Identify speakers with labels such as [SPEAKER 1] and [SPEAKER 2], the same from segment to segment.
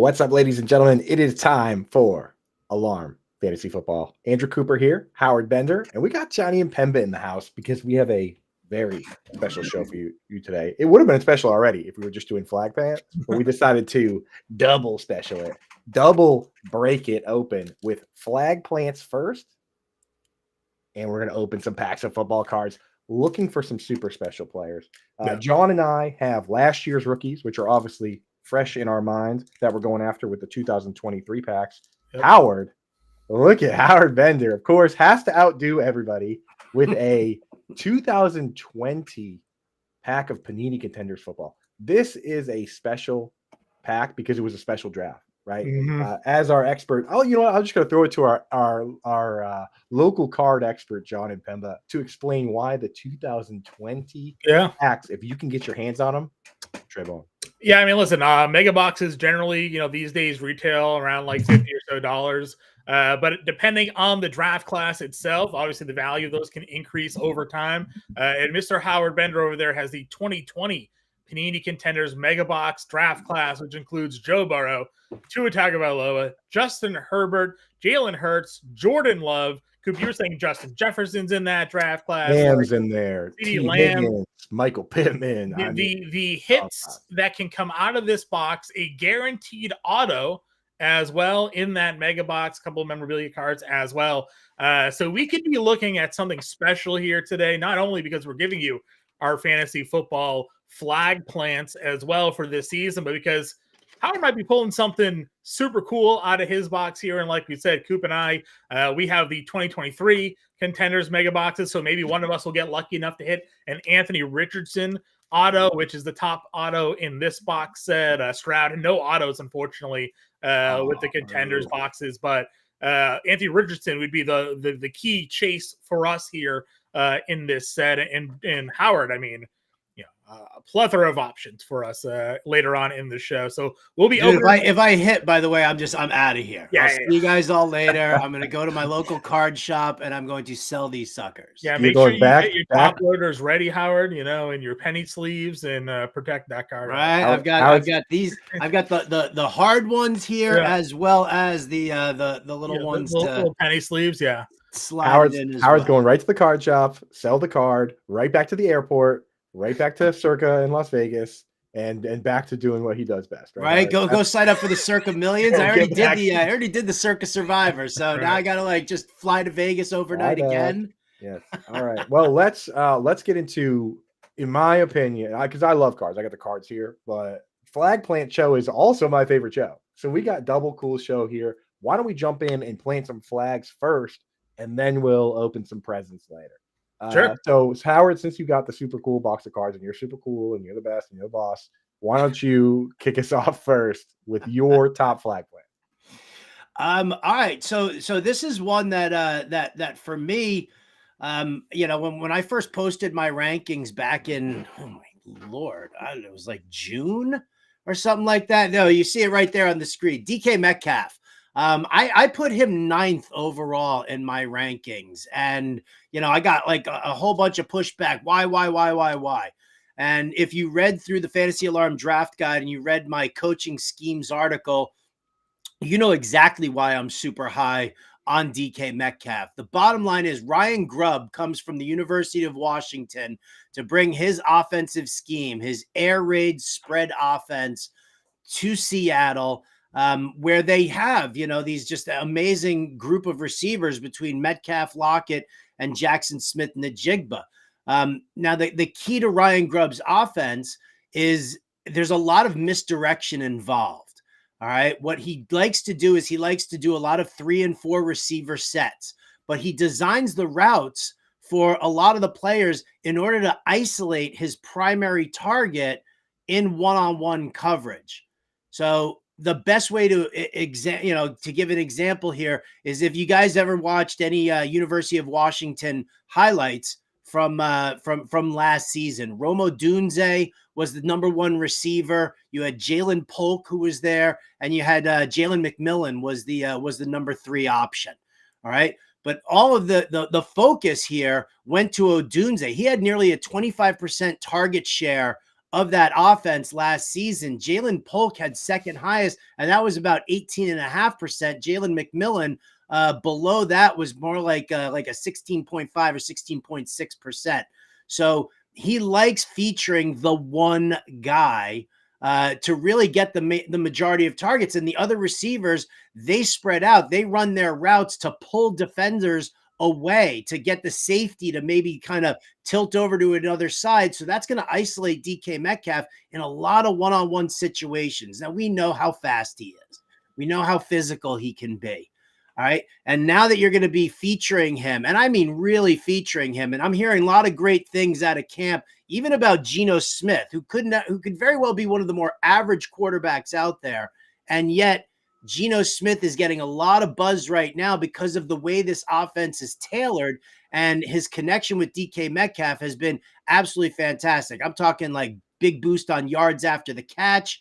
[SPEAKER 1] What's up, ladies and gentlemen? It is time for Alarm Fantasy Football. Andrew Cooper here, Howard Bender, and we got Johnny Impemba in the house because we have a very special show for you today. It would have been special already if we were just doing flag pants, but we decided to double special it, double break it open with flag plants first, and we're going to open some packs of football cards looking for some super special players. John and I have last year's rookies, which are obviously fresh in our minds that we're going after with the 2023 packs. Yep. Howard, look at Howard Bender, of course, has to outdo everybody with a 2020 pack of Panini Contenders football. This is a special pack because it was a special draft, right? As our expert, I'm just going to throw it to our local card expert, Jon Impemba, to explain why the 2020 packs, if you can get your hands on them, trade on.
[SPEAKER 2] Yeah, I mean, listen, mega boxes generally, these days retail around like $50 or so. But depending on the draft class itself, obviously the value of those can increase over time. And Mr. Howard Bender over there has the 2020 Panini Contenders Mega Box draft class, which includes Joe Burrow, Tua Tagovailoa, Justin Herbert, Jalen Hurts, Jordan Love. Coop, you were saying Justin Jefferson's in that draft class.
[SPEAKER 1] Lamb's in there.
[SPEAKER 2] CeeDee Lamb,
[SPEAKER 1] Michael Pittman.
[SPEAKER 2] The hits that can come out of this box, a guaranteed auto as well in that mega box, a couple of memorabilia cards as well. So we could be looking at something special here today, not only because we're giving you our fantasy football flag plants as well for this season, but because Howard might be pulling something super cool out of his box here. And like we said, Coop and I, we have the 2023 Contenders Mega Boxes. So maybe one of us will get lucky enough to hit an Anthony Richardson auto, which is the top auto in this box set. Stroud, no autos, unfortunately, with the Contenders boxes. But Anthony Richardson would be the key chase for us here in this set. And Howard, I mean, a plethora of options for us later on in the show. So we'll be
[SPEAKER 3] over. If I hit, by the way, I'm out of here.
[SPEAKER 2] Yeah,
[SPEAKER 3] I'll see you guys all later. I'm going to go to my local card shop and I'm going to sell these suckers.
[SPEAKER 2] Yeah, make sure you get your top loaders ready, Howard, and your penny sleeves and protect that card.
[SPEAKER 3] Right. I've got these. I've got the hard ones here as well as the little ones.
[SPEAKER 2] The little penny sleeves. Yeah.
[SPEAKER 1] Howard's going right to the card shop, sell the card, right back to the airport, right back to Circa in Las Vegas, and back to doing what he does best.
[SPEAKER 3] Right. Go sign up for the Circa Millions. I already did the Circa Survivor, so now I gotta just fly to Vegas overnight again.
[SPEAKER 1] Yes. All right. Well, let's get into, in my opinion, because I love cards. I got the cards here, but Flag Plant Show is also my favorite show. So we got double cool show here. Why don't we jump in and plant some flags first, and then we'll open some presents later.
[SPEAKER 2] Sure.
[SPEAKER 1] So Howard, since you got the super cool box of cards and you're super cool and you're the best and you're the boss, why don't you kick us off first with your top flag plan?
[SPEAKER 3] All right. So this is one that for me, when I first posted my rankings back in, oh my Lord, it was like June or something like that. No, you see it right there on the screen. DK Metcalf. I put him 9th overall in my rankings, and I got like a whole bunch of pushback. Why? And if you read through the Fantasy Alarm Draft Guide and you read my coaching schemes article, you know exactly why I'm super high on DK Metcalf. The bottom line is Ryan Grubb comes from the University of Washington to bring his offensive scheme, his air raid spread offense to Seattle. Where they have, these just amazing group of receivers between Metcalf, Lockett, and Jackson Smith-Njigba. Now, the key to Ryan Grubb's offense is there's a lot of misdirection involved. All right. What he likes to do is he likes to do a lot of 3 and 4 receiver sets, but he designs the routes for a lot of the players in order to isolate his primary target in one-on-one coverage. So the best way to to give an example here is if you guys ever watched any University of Washington highlights from last season, Rome Odunze was the number 1 receiver. You had Jalen Polk, who was there, and you had Jalen McMillan was the number 3 option. All right. But all of the focus here went to Odunze. He had nearly a 25% target share of that offense last season. Jalen Polk had second highest, and that was about 18.5%. Jalen McMillan below that was more like a 16.5 or 16.6%. So he likes featuring the one guy to really get the majority of targets. And the other receivers, they spread out. They run their routes to pull defenders away, to get the safety to maybe kind of tilt over to another side. So that's going to isolate DK Metcalf in a lot of one-on-one situations. Now, we know how fast he is. We know how physical he can be. All right. And now that you're going to be featuring him, and I mean really featuring him, and I'm hearing a lot of great things out of camp, even about Geno Smith, who could very well be one of the more average quarterbacks out there. And yet Geno Smith is getting a lot of buzz right now because of the way this offense is tailored, and his connection with DK Metcalf has been absolutely fantastic. I'm talking like big boost on yards after the catch.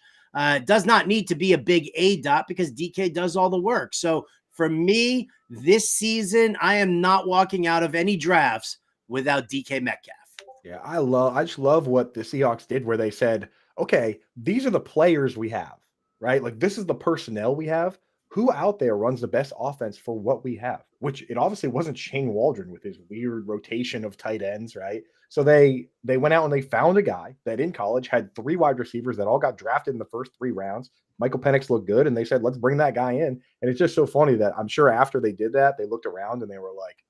[SPEAKER 3] Does not need to be a big A dot because DK does all the work. So for me, this season, I am not walking out of any drafts without DK Metcalf.
[SPEAKER 1] Yeah, I just love what the Seahawks did, where they said, okay, these are the players we have, right? Like, this is the personnel we have. Who out there runs the best offense for what we have? Which it obviously wasn't Shane Waldron with his weird rotation of tight ends, right? So they went out and they found a guy that in college had 3 wide receivers that all got drafted in the first 3 rounds. Michael Penix looked good, and they said, let's bring that guy in. And it's just so funny that I'm sure after they did that, they looked around and they were like,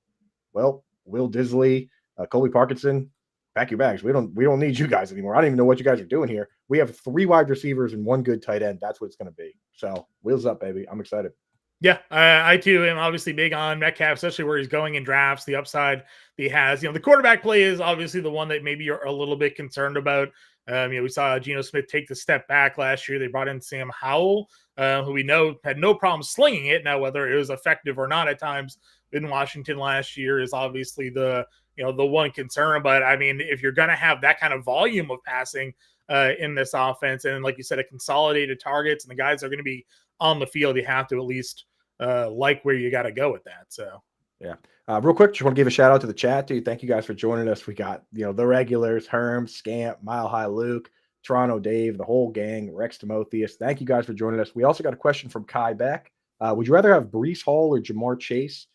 [SPEAKER 1] well, Will Disley, Colby Parkinson, pack your bags. We don't need you guys anymore. I don't even know what you guys are doing here. We have 3 wide receivers and 1 good tight end. That's what it's going to be. So wheels up, baby. I'm excited.
[SPEAKER 2] Yeah, I too am obviously big on Metcalf, especially where he's going in drafts, the upside he has. The quarterback play is obviously the one that maybe you're a little bit concerned about. We saw Geno Smith take the step back last year. They brought in Sam Howell, who we know had no problem slinging it. Now, whether it was effective or not at times in Washington last year is obviously the one concern. But I mean, if you're going to have that kind of volume of passing in this offense, and like you said, a consolidated targets, and the guys are going to be on the field, you have to at least like where you got to go with that. So
[SPEAKER 1] yeah. Real quick, just want to give a shout out to the chat, dude. Thank you guys for joining us. We got, the regulars, Herm, Scamp, Mile High Luke, Toronto Dave, the whole gang, Rex Timotheus. Thank you guys for joining us. We also got a question from Kai Beck. Would you rather have Breece Hall or Jamar Chase?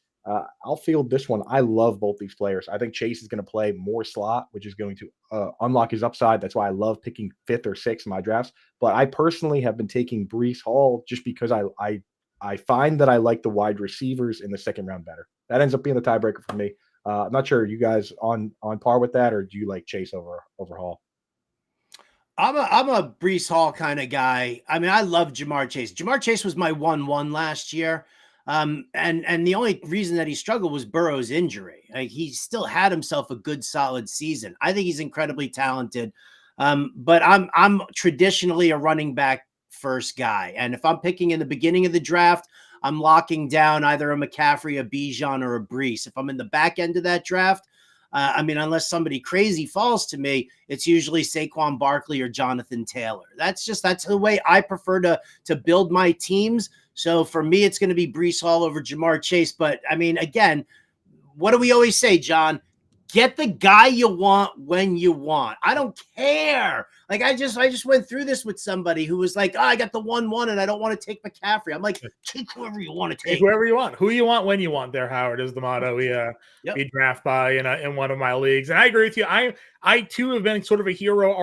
[SPEAKER 1] I'll field this one. I love both these players. I think Chase is going to play more slot, which is going to unlock his upside. That's why I love picking 5th or 6th in my drafts. But I personally have been taking Breece Hall just because I find that I like the wide receivers in the 2nd round better. That ends up being the tiebreaker for me. I'm not sure, are you guys on par with that, or do you like Chase over Hall?
[SPEAKER 3] I'm a Breece Hall kind of guy. I mean, I love Jamar Chase. Jamar Chase was my 1-1 last year. And the only reason that he struggled was Burrow's injury. Like, he still had himself a good, solid season. I think he's incredibly talented. But I'm traditionally a running back first guy. And if I'm picking in the beginning of the draft, I'm locking down either a McCaffrey, a Bijan, or a Breece. If I'm in the back end of that draft, I mean, unless somebody crazy falls to me, it's usually Saquon Barkley or Jonathan Taylor. That's the way I prefer to build my teams. So for me, it's going to be Breece Hall over Jamar Chase. But I mean, again, what do we always say, John? Get the guy you want when you want. I don't care. Like, I just went through this with somebody who was like, I got the 1-1 and I don't want to take McCaffrey. I'm like, take whoever you want to take.
[SPEAKER 2] Whoever you want. Who you want when you want there, Howard, is the motto we draft by in one of my leagues. And I agree with you. I too have been sort of a hero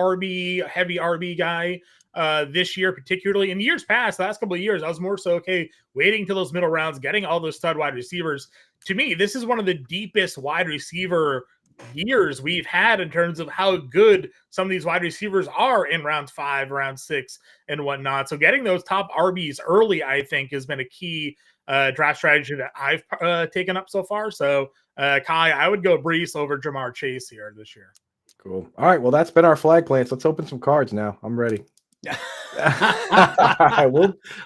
[SPEAKER 2] heavy RB guy this year, particularly. In years past, the last couple of years, I was more so waiting till those middle rounds, getting all those stud wide receivers. To me, this is one of the deepest wide receiver years we've had in terms of how good some of these wide receivers are in round 5, round 6, and whatnot. So getting those top RBs early, I think, has been a key draft strategy that I've taken up so far. So, Kai, I would go Breece over Jamar Chase here this year.
[SPEAKER 1] Cool. All right. Well, that's been our flag plants. Let's open some cards now. I'm ready.
[SPEAKER 3] I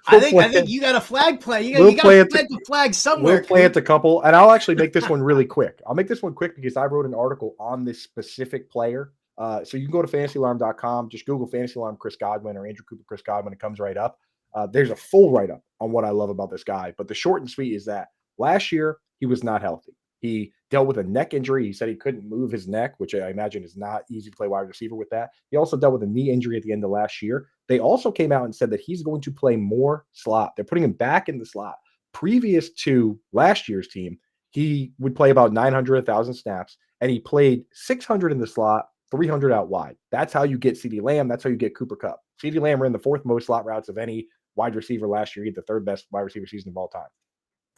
[SPEAKER 3] think you got a flag play. You got to plant the flag somewhere.
[SPEAKER 1] We'll plant a couple, and I'll actually make this one really quick. I'll make this one quick because I wrote an article on this specific player. So you can go to fantasyalarm.com, just Google Fantasy Alarm Chris Godwin or Andrew Cooper Chris Godwin. It comes right up. There's a full write-up on what I love about this guy. But the short and sweet is that last year he was not healthy. He dealt with a neck injury. He said he couldn't move his neck, which I imagine is not easy to play wide receiver with that. He also dealt with a knee injury at the end of last year. They also came out and said that he's going to play more slot. They're putting him back in the slot. Previous to last year's team, he would play about 900, 1,000 snaps, and he played 600 in the slot, 300 out wide. That's how you get CeeDee Lamb. That's how you get Cooper Kupp. CeeDee Lamb ran the 4th most slot routes of any wide receiver last year. He had the 3rd best wide receiver season of all time.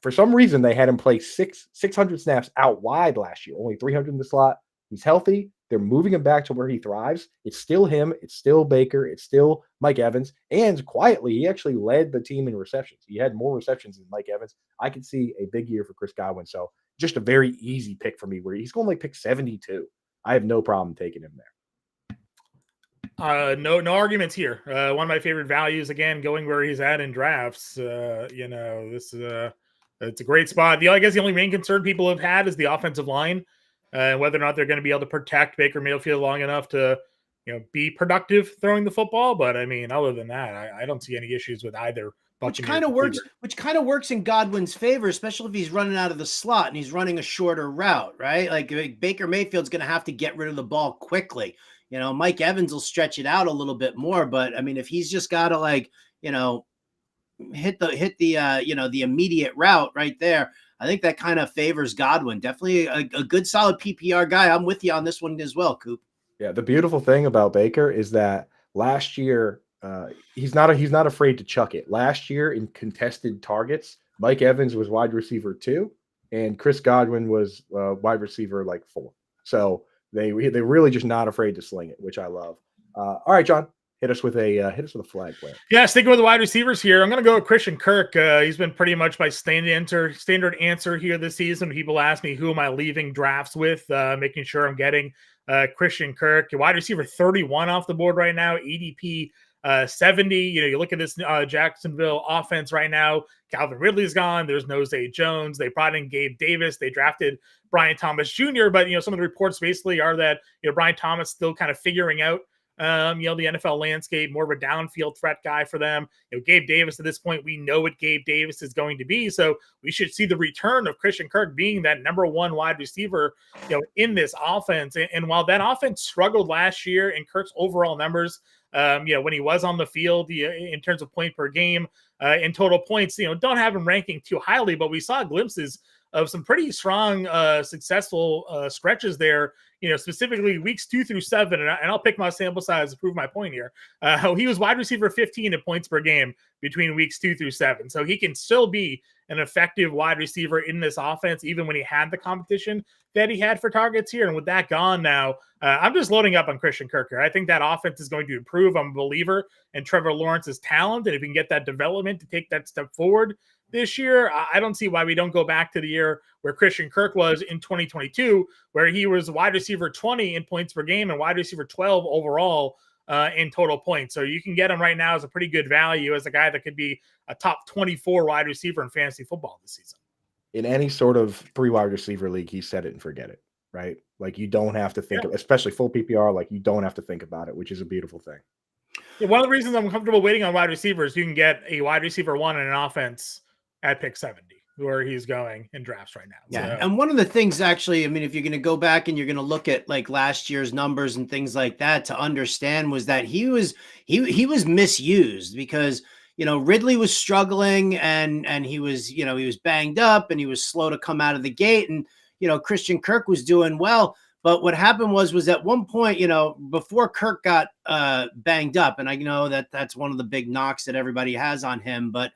[SPEAKER 1] For some reason, they had him play 600 snaps out wide last year, only 300 in the slot. He's healthy. They're moving him back to where he thrives. It's still him. It's still Baker. It's still Mike Evans. And quietly, he actually led the team in receptions. He had more receptions than Mike Evans. I could see a big year for Chris Godwin. So just a very easy pick for me where he's going to like pick 72. I have no problem taking him there.
[SPEAKER 2] No arguments here. One of my favorite values, again, going where he's at in drafts. This is it's a great spot. I guess the only main concern people have had is the offensive line, and whether or not they're going to be able to protect Baker Mayfield long enough to, be productive throwing the football. But I mean, other than that, I don't see any issues with either.
[SPEAKER 3] Which kind of works in Godwin's favor, especially if he's running out of the slot and he's running a shorter route, right? Like Baker Mayfield's going to have to get rid of the ball quickly. Mike Evans will stretch it out a little bit more, but I mean, if he's just got to hit the immediate route right there, I think that kind of favors Godwin. Definitely a good solid PPR guy. I'm with you on this one as well, Coop.
[SPEAKER 1] Yeah, the beautiful thing about Baker is that last year he's not afraid to chuck it. Last year in contested targets, Mike Evans was wide receiver 2, and Chris Godwin was wide receiver 4. So they're really just not afraid to sling it, which I love. All right, John. Hit us with a flag player.
[SPEAKER 2] Yeah, sticking with the wide receivers here. I'm going to go with Christian Kirk. He's been pretty much my standard answer here this season. People ask me who am I leaving drafts with, making sure I'm getting Christian Kirk. Wide receiver 31 off the board right now, ADP 70. You look at this Jacksonville offense right now. Calvin Ridley's gone. There's no Zay Jones. They brought in Gabe Davis. They drafted Brian Thomas Jr. But some of the reports basically are that Brian Thomas still kind of figuring out the NFL landscape, more of a downfield threat guy for them. Gabe Davis at this point, we know what Gabe Davis is going to be. So we should see the return of Christian Kirk being that number 1 wide receiver, in this offense. And while that offense struggled last year in Kirk's overall numbers, when he was on the field, in terms of point per game, in total points, don't have him ranking too highly, but we saw glimpses of some pretty strong, successful stretches there, specifically weeks 2 through 7. And I'll pick my sample size to prove my point here. He was wide receiver 15 in points per game between weeks 2 through 7. So he can still be an effective wide receiver in this offense, even when he had the competition that he had for targets here. And with that gone now, I'm just loading up on Christian Kirk here. I think that offense is going to improve. I'm a believer in Trevor Lawrence's talent. And if he can get that development to take that step forward this year, I don't see why we don't go back to the year where Christian Kirk was in 2022, where he was wide receiver 20 in points per game and wide receiver 12 overall in total points. So you can get him right now as a pretty good value as a guy that could be a top 24 wide receiver in fantasy football this season.
[SPEAKER 1] In any sort of 3 wide receiver league, he set it and forget it, right? Like you don't have to think, especially full PPR, like you don't have to think about it, which is a beautiful thing.
[SPEAKER 2] Yeah, one of the reasons I'm comfortable waiting on wide receivers, you can get a wide receiver 1 in an offense at pick 70, where he's going in drafts right now.
[SPEAKER 3] Yeah. So. And one of the things actually, I mean, if you're going to go back and you're going to look at like last year's numbers and things like that to understand was that he was misused because, Ridley was struggling and he was, he was banged up and he was slow to come out of the gate and, Christian Kirk was doing well. But what happened was at one point, before Kirk got banged up, and I know that that's one of the big knocks that everybody has on him, but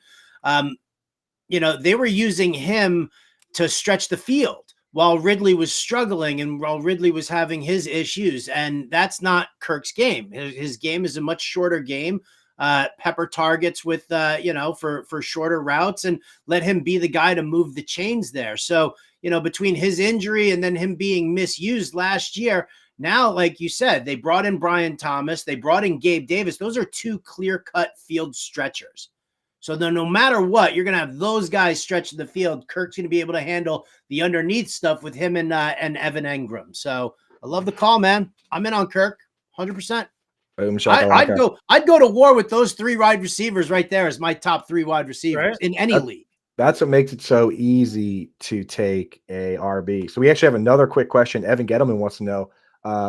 [SPEAKER 3] they were using him to stretch the field while Ridley was struggling and while Ridley was having his issues. And that's not Kirk's game. His game is a much shorter game. Pepper targets with, for shorter routes and let him be the guy to move the chains there. So, between his injury and then him being misused last year, now, like you said, they brought in Brian Thomas, they brought in Gabe Davis. Those are 2 clear-cut field stretchers. So then no matter what, you're going to have those guys stretching the field. Kirk's going to be able to handle the underneath stuff with him and Evan Engram. So I love the call, man. I'm in on Kirk 100%. I'd go to war with those 3 wide receivers right there as my top 3 wide receivers in any league.
[SPEAKER 1] That's what makes it so easy to take a RB. So we actually have another quick question. Evan Gettleman wants to know.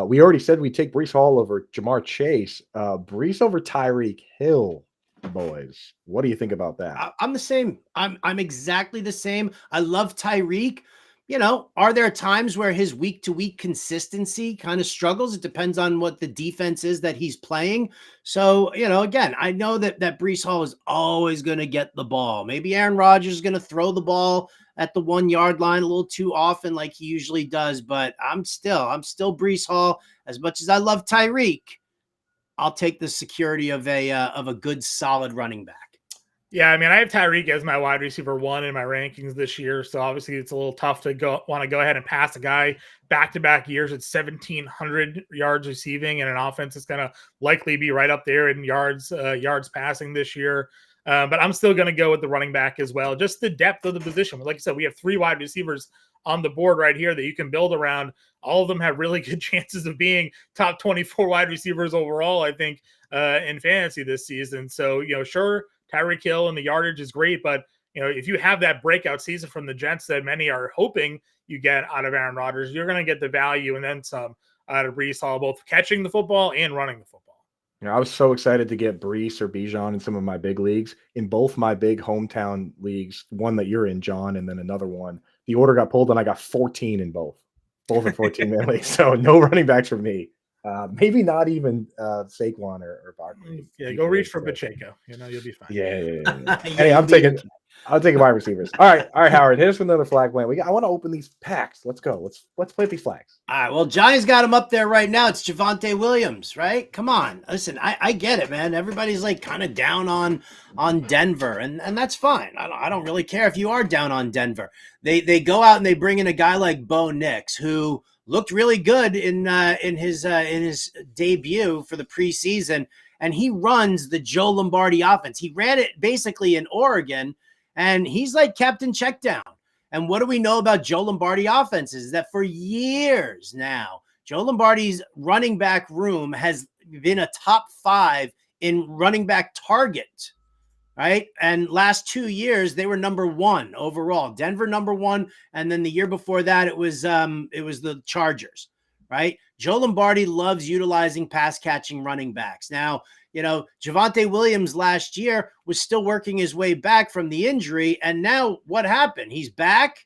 [SPEAKER 1] We already said we take Brees Hall over Jamar Chase. Brees over Tyreek Hill, boys. What do you think about that?
[SPEAKER 3] I'm the same. I'm exactly the same. I love Tyreek. You know, are there times where his week to week consistency kind of struggles? It depends on what the defense is that he's playing. So, you know, again, I know that Brees Hall is always going to get the ball. Maybe Aaron Rodgers is going to throw the ball at the 1 yard line a little too often, like he usually does. But I'm still Brees Hall. As much as I love Tyreek, I'll take the security of a good solid running back.
[SPEAKER 2] Yeah, I mean, I have Tyreek as my wide receiver 1 in my rankings this year, so obviously it's a little tough to go ahead and pass a guy back-to-back years at 1,700 yards receiving and an offense that's going to likely be right up there in yards passing this year. But I'm still going to go with the running back as well. Just the depth of the position. Like I said, we have 3 wide receivers on the board right here that you can build around. All of them have really good chances of being top 24 wide receivers overall, I think, in fantasy this season. So, you know, sure, Tyreek Hill and the yardage is great, but you know, if you have that breakout season from the Jets that many are hoping you get out of Aaron Rodgers, you're going to get the value and then some out of Brees Hall, both catching the football and running the football.
[SPEAKER 1] You know, I was so excited to get Brees or Bijan in some of my big leagues. In both my big hometown leagues, one that you're in, John, and then another one, the order got pulled and I got 14 in both in 14-man leagues. So no running backs for me. Maybe not even Saquon or Barkley.
[SPEAKER 2] Yeah, go reach for Pacheco. You know, you'll be fine.
[SPEAKER 1] Yeah. Hey, I'm taking wide receivers. All right, Howard. Here's another flag plan. I want to open these packs. Let's go. Let's play these flags.
[SPEAKER 3] All right. Well, Johnny's got him up there right now. It's Javonte Williams, right? Come on. Listen, I get it, man. Everybody's like kind of down on Denver, and that's fine. I don't really care if you are down on Denver. They go out and they bring in a guy like Bo Nix, who looked really good in his debut for the preseason, and he runs the Joe Lombardi offense. He ran it basically in Oregon, and he's like Captain Checkdown. And what do we know about Joe Lombardi offenses? That for years now, Joe Lombardi's running back room has been a top 5 in running back target. Right. And last 2 years, they were number 1 overall. Denver number 1. And then the year before that, it was the Chargers. Right. Joe Lombardi loves utilizing pass catching running backs. Now, you know, Javonte Williams last year was still working his way back from the injury. And now what happened? He's back.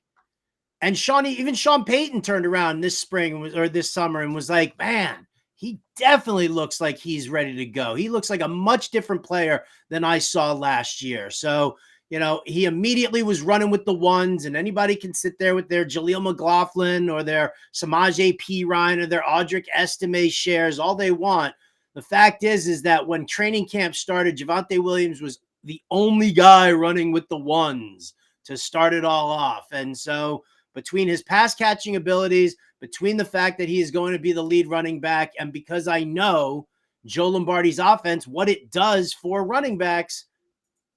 [SPEAKER 3] And even Sean Payton turned around this spring or this summer and was like, man, he definitely looks like he's ready to go. He looks like a much different player than I saw last year. So, you know, he immediately was running with the ones, and anybody can sit there with their Jaleel McLaughlin or their Samaje Perine or their Audric Estime shares all they want. The fact is that when training camp started, Javonte Williams was the only guy running with the ones to start it all off. And so between his pass catching abilities, between the fact that he is going to be the lead running back, and because I know Joe Lombardi's offense, what it does for running backs,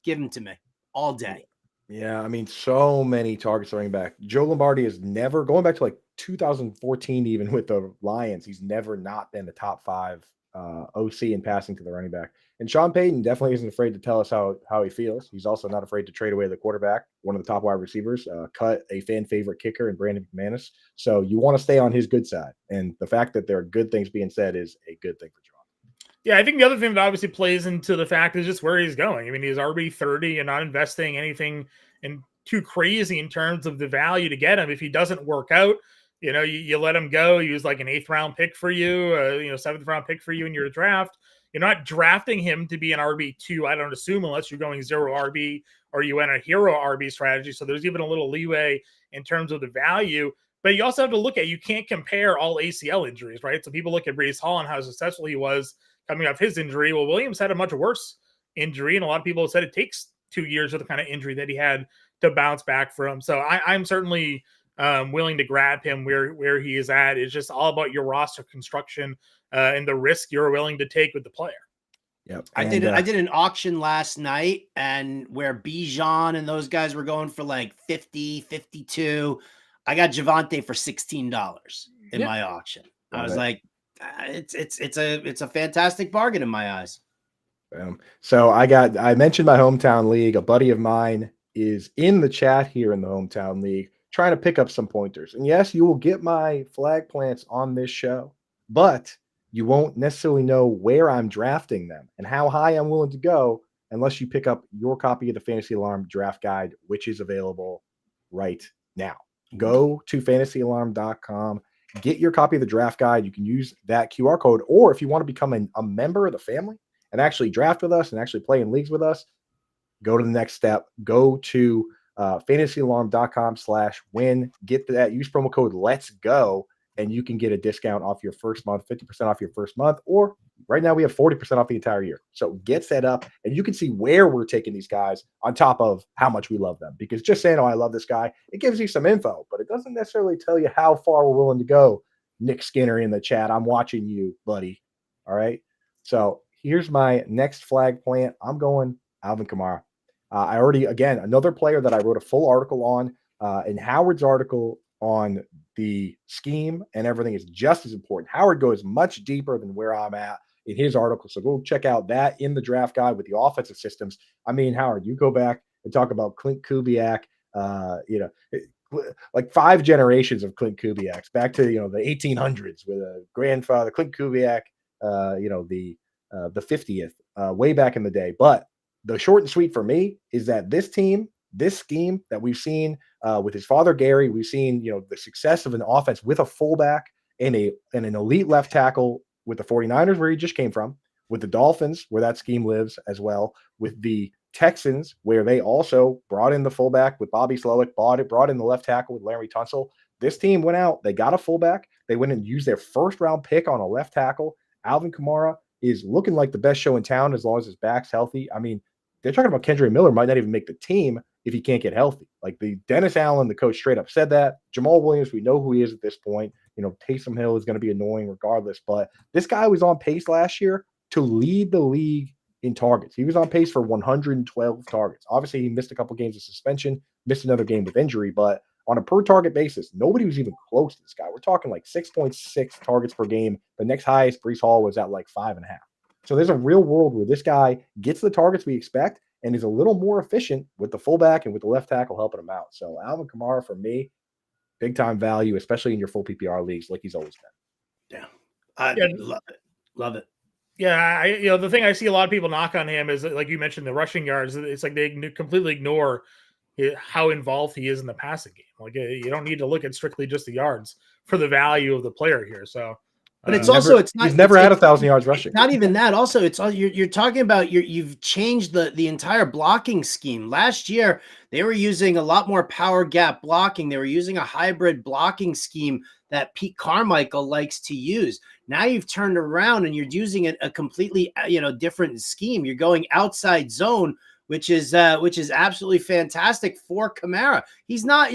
[SPEAKER 3] give him to me all day.
[SPEAKER 1] Yeah, I mean, so many targets running back. Joe Lombardi is never, going back to like 2014, even with the Lions, he's never not been the top 5 OC in passing to the running back. And Sean Payton definitely isn't afraid to tell us how he feels. He's also not afraid to trade away the quarterback, one of the top wide receivers, cut a fan favorite kicker in Brandon McManus. So you want to stay on his good side. And the fact that there are good things being said is a good thing for John.
[SPEAKER 2] Yeah, I think the other thing that obviously plays into the fact is just where he's going. I mean, he's already 30 and not investing anything in too crazy in terms of the value to get him. If he doesn't work out, you know, you let him go. Use like an 8th round pick for you, 7th round pick for you in your draft. You're not drafting him to be an RB2, I don't assume, unless you're going 0 RB or you went a hero RB strategy. So there's even a little leeway in terms of the value. But you also have to look at, you can't compare all ACL injuries, right? So people look at Brees Hall and how successful he was coming off his injury. Well, Williams had a much worse injury, and a lot of people have said it takes 2 years of the kind of injury that he had to bounce back from. So I'm certainly willing to grab him where he is at. It's just all about your roster construction and the risk you're willing to take with the player.
[SPEAKER 1] Yep.
[SPEAKER 3] I did an auction last night, and where Bijan and those guys were going for like 50, 52, I got Javonte for $16 in my auction. I was like, it's a fantastic bargain in my eyes.
[SPEAKER 1] So I mentioned my hometown league. A buddy of mine is in the chat here in the Hometown League trying to pick up some pointers. And yes, you will get my flag plants on this show, but you won't necessarily know where I'm drafting them and how high I'm willing to go unless you pick up your copy of the Fantasy Alarm Draft Guide, which is available right now. Go to fantasyalarm.com, get your copy of the draft guide. You can use that QR code, or if you want to become a member of the family and actually draft with us and actually play in leagues with us, go to the next step. Go to fantasyalarm.com/win. Get that. Use promo code Let's Go, and you can get a discount off your first month, 50% off your first month, or right now we have 40% off the entire year. So get set up, and you can see where we're taking these guys on top of how much we love them. Because just saying, "Oh, I love this guy," it gives you some info, but it doesn't necessarily tell you how far we're willing to go. Nick Skinner in the chat, I'm watching you, buddy. All right. So here's my next flag plant. I'm going Alvin Kamara. I already, again, another player that I wrote a full article on, and Howard's article on the scheme and everything is just as important. Howard goes much deeper than where I'm at in his article. So go check out that in the draft guide with the offensive systems. I mean, Howard, you go back and talk about Clint Kubiak, like 5 generations of Clint Kubiaks back to, the 1800s with a grandfather, Clint Kubiak, the 50th, way back in the day. But the short and sweet for me is that this team, this scheme that we've seen with his father, Gary, we've seen, the success of an offense with a fullback and an elite left tackle with the 49ers, where he just came from, with the Dolphins, where that scheme lives as well, with the Texans, where they also brought in the fullback with Bobby Slowick, brought in the left tackle with Larry Tunsil. This team went out, they got a fullback, they went and used their first round pick on a left tackle. Alvin Kamara is looking like the best show in town as long as his back's healthy. I mean, they're talking about Kendra Miller might not even make the team if he can't get healthy. Like the Dennis Allen, the coach, straight up said that. Jamal Williams, we know who he is at this point. Taysom Hill is going to be annoying regardless, but this guy was on pace last year to lead the league in targets. He was on pace for 112 targets. Obviously, he missed a couple games of suspension, missed another game with injury, but on a per target basis, nobody was even close to this guy. We're talking like 6.6 targets per game. The next highest, Breece Hall, was at like 5.5. So there's a real world where this guy gets the targets we expect and is a little more efficient with the fullback and with the left tackle helping him out. So Alvin Kamara, for me, big time value, especially in your full PPR leagues, like he's always been.
[SPEAKER 3] Yeah, I love it.
[SPEAKER 2] Yeah, the thing I see a lot of people knock on him is, like you mentioned, the rushing yards. It's like they completely ignore how involved he is in the passing game. Like you don't need to look at strictly just the yards for the value of the player here. So.
[SPEAKER 3] But it's also
[SPEAKER 1] he's never had 1,000 yards rushing.
[SPEAKER 3] Not even that. Also, it's all you're talking about. You've changed the entire blocking scheme. Last year, they were using a lot more power gap blocking. They were using a hybrid blocking scheme that Pete Carmichael likes to use. Now you've turned around and you're using a completely different scheme. You're going outside zone, which is absolutely fantastic for Kamara. He's not,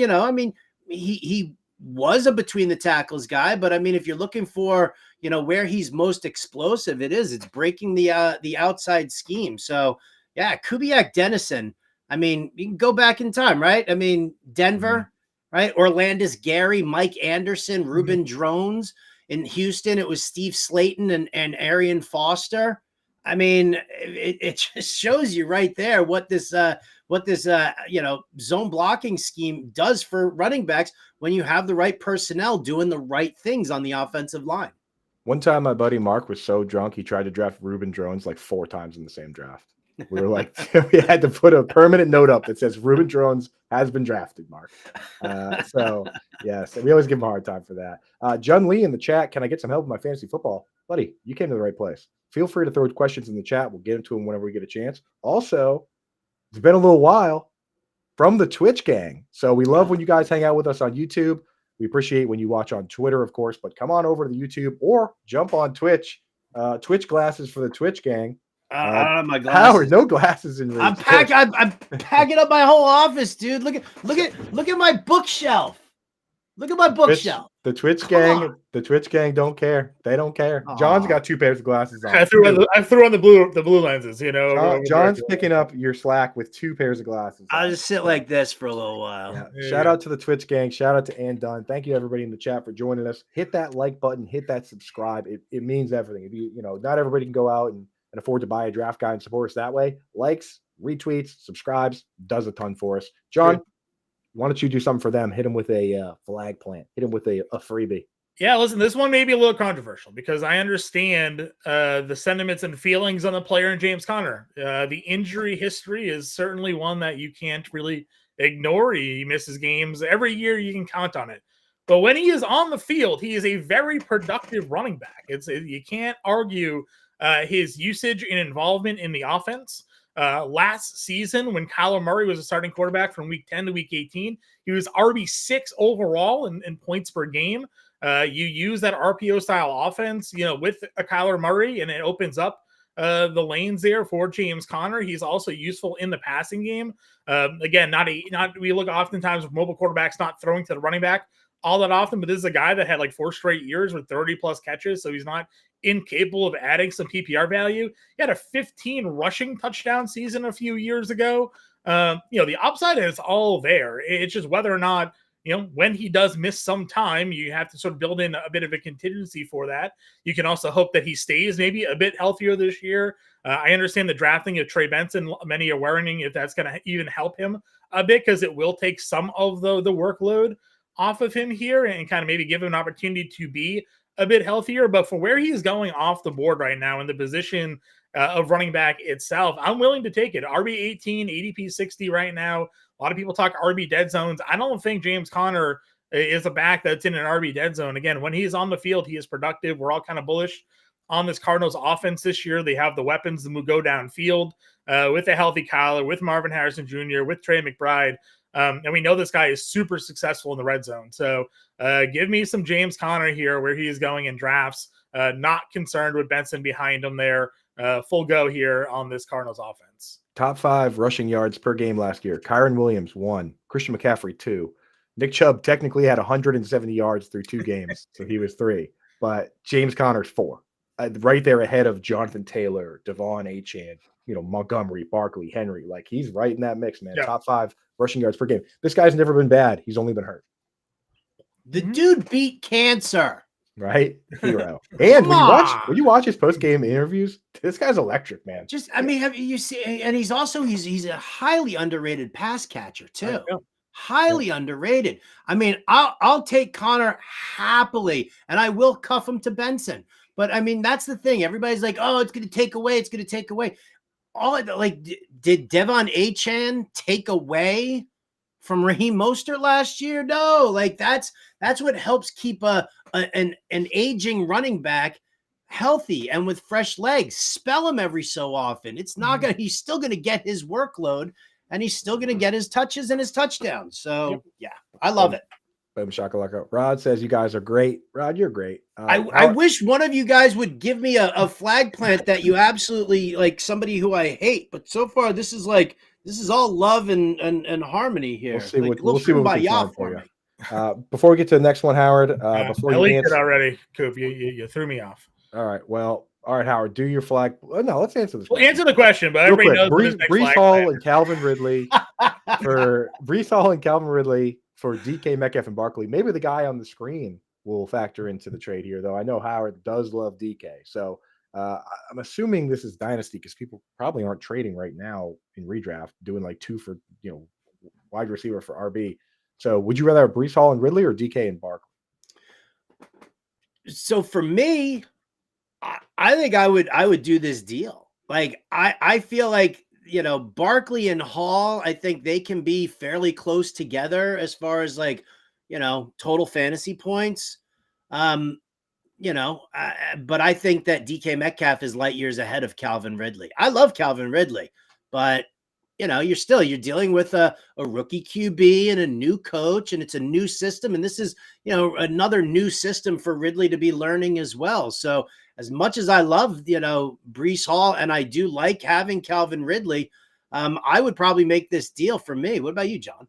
[SPEAKER 3] he was a between the tackles guy, but I mean, if you're looking for, where he's most explosive, it's breaking the outside scheme. So yeah, Kubiak Dennison. I mean, you can go back in time, right? I mean, Denver, right? Orlandis Gary, Mike Anderson, Reuben Drones. In Houston, it was Steve Slayton and Arian Foster. I mean, it just shows you right there what this zone blocking scheme does for running backs when you have the right personnel doing the right things on the offensive line.
[SPEAKER 1] One time, my buddy Mark was so drunk, he tried to draft Reuben Drones like 4 times in the same draft. We were like, we had to put a permanent note up that says Reuben Drones has been drafted, Mark. So yes, we always give him a hard time for that. Jun Lee in the chat, can I get some help with my fantasy football? Buddy, you came to the right place. Feel free to throw questions in the chat. We'll get into them whenever we get a chance. Also, it's been a little while from the Twitch gang. So we love when you guys hang out with us on YouTube. We appreciate when you watch on Twitter, of course, but come on over to the YouTube or jump on Twitch. Twitch glasses for the Twitch gang.
[SPEAKER 3] I don't have my glasses.
[SPEAKER 1] Howard, no glasses in.
[SPEAKER 3] I'm packing up my whole office, dude. Look at my bookshelf. Look at my bookshelf.
[SPEAKER 1] The Twitch gang don't care. They don't care. John's got 2 pairs of glasses on.
[SPEAKER 2] I threw on the blue lenses.
[SPEAKER 1] John's picking up your slack with 2 pairs of glasses.
[SPEAKER 3] I'll just sit like this for a little while.
[SPEAKER 1] Yeah. Shout out to the Twitch gang. Shout out to Ann Dunn. Thank you everybody in the chat for joining us. Hit that like button. Hit that subscribe. It means everything. If not everybody can go out and afford to buy a draft guide and support us that way. Likes retweets, subscribes, does a ton for us. John, why don't you do something for them? Hit them with a flag plant. Hit them with a freebie.
[SPEAKER 2] Yeah, listen, this one may be a little controversial because I understand the sentiments and feelings on the player and James Conner. The injury history is certainly one that you can't really ignore. He misses games every year. You can count on it. But when he is on the field, he is a very productive running back. You can't argue his usage and involvement in the offense. Last season, when Kyler Murray was a starting quarterback from week 10 to week 18, he was RB6 overall in points per game. You use that RPO style offense, with a Kyler Murray, and it opens up the lanes there for James Conner. He's also useful in the passing game. Again, we look oftentimes with mobile quarterbacks not throwing to the running back all that often, but this is a guy that had like 4 straight years with 30 plus catches, so he's not incapable of adding some PPR value. He had a 15 rushing touchdown season a few years ago. The upside is all there. It's just whether or not, when he does miss some time, you have to sort of build in a bit of a contingency for that. You can also hope that he stays maybe a bit healthier this year. I understand the drafting of Trey Benson. Many are worrying if that's going to even help him a bit, because it will take some of the workload off of him here and kind of maybe give him an opportunity to be a bit healthier. But for where he's going off the board right now in the position of running back itself, I'm willing to take it. RB 18, ADP 60 right now. A lot of people talk RB dead zones. I don't think James Conner is a back that's in an RB dead zone. Again, when he's on the field, he is productive. We're all kind of bullish on this Cardinals offense this year. They have the weapons to go downfield with a healthy Kyler, with Marvin Harrison Jr., with Trey McBride. And we know this guy is super successful in the red zone. So give me some James Conner here where he is going in drafts. Not concerned with Benson behind him there. Full go here on this Cardinals offense.
[SPEAKER 1] Top 5 rushing yards per game last year. Kyron Williams, 1. Christian McCaffrey, 2. Nick Chubb technically had 170 yards through 2 games, so he was 3. But James Conner's 4. Right there ahead of Jonathan Taylor, Devon Achane, Montgomery, Barkley, Henry. Like, he's right in that mix, man. Yeah. Top 5 rushing yards per game. This guy's never been bad. He's only been hurt.
[SPEAKER 3] The dude beat cancer.
[SPEAKER 1] Right? Hero. And when you watch his post-game interviews, this guy's electric, man.
[SPEAKER 3] Have you seen, and he's a highly underrated pass catcher too. Highly underrated. I mean, I'll take Conner happily, and I will cuff him to Benson. But I mean, that's the thing. Everybody's like, oh, it's going to take away. It's going to take away. Did Devon Achane take away from Raheem Mostert last year? No, that's what helps keep an aging running back healthy and with fresh legs. Spell him every so often. It's not gonna. He's still gonna get his workload, and he's still gonna get his touches and his touchdowns. So yeah, I love it.
[SPEAKER 1] Boom shakalaka. Rod says you guys are great. Rod, you're great.
[SPEAKER 3] I wish one of you guys would give me a flag plant that you absolutely like, somebody who I hate. But so far, this is all love and harmony here.
[SPEAKER 1] We'll see what we can find for you. Before we get to the next one, Howard. Before
[SPEAKER 2] I leaked it already, Coop. You threw me off.
[SPEAKER 1] All right. Well, all right, Howard. Do your flag. No, let's answer this.
[SPEAKER 2] We'll answer the question, but everybody knows
[SPEAKER 1] Breece Hall and Calvin Ridley for Breece Hall and Calvin Ridley for DK Metcalf and Barkley. Maybe the guy on the screen will factor into the trade here, though. I know Howard does love DK, so I'm assuming this is dynasty because people probably aren't trading right now in redraft, doing like 2 for wide receiver for RB. So would you rather have Breece Hall and Ridley or DK and Barkley?
[SPEAKER 3] So for me, I think I would do this deal. Like I feel like Barkley and Hall, I think they can be fairly close together as far as total fantasy points. But I think that DK Metcalf is light years ahead of Calvin Ridley. I love Calvin Ridley, but you're dealing with a rookie QB and a new coach, and it's a new system. And this is, another new system for Ridley to be learning as well. So as much as I love, Breece Hall, and I do like having Calvin Ridley, I would probably make this deal for me. What about you, John?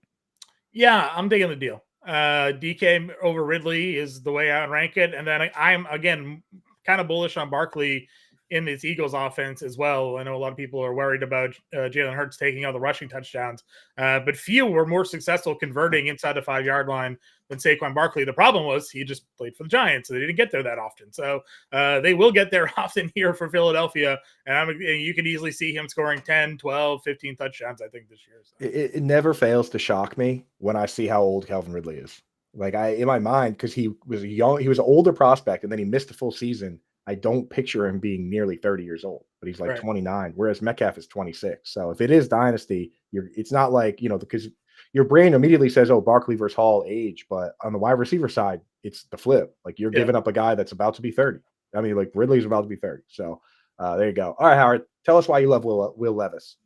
[SPEAKER 2] Yeah, I'm taking the deal. DK over Ridley is the way I rank it. And then I'm, again, kind of bullish on Barkley in this Eagles offense as well. I know a lot of people are worried about Jalen Hurts taking all the rushing touchdowns, but few were more successful converting inside the 5-yard line than Saquon Barkley. The problem was he just played for the Giants, so they didn't get there that often. So they will get there often here for Philadelphia, and you can easily see him scoring 10, 12, 15 touchdowns, I think, this year. So.
[SPEAKER 1] It never fails to shock me when I see how old Calvin Ridley is. Like in my mind, because he was an older prospect, and then he missed a full season. I don't picture him being nearly 30 years old, but he's like 29, whereas Metcalf is 26. So if it is dynasty, it's not like, because your brain immediately says, oh, Barkley versus Hall age, but on the wide receiver side, it's the flip. Like you're giving up a guy that's about to be 30. I mean, like Ridley's about to be 30. So there you go. All right, Howard, tell us why you love Will Levis.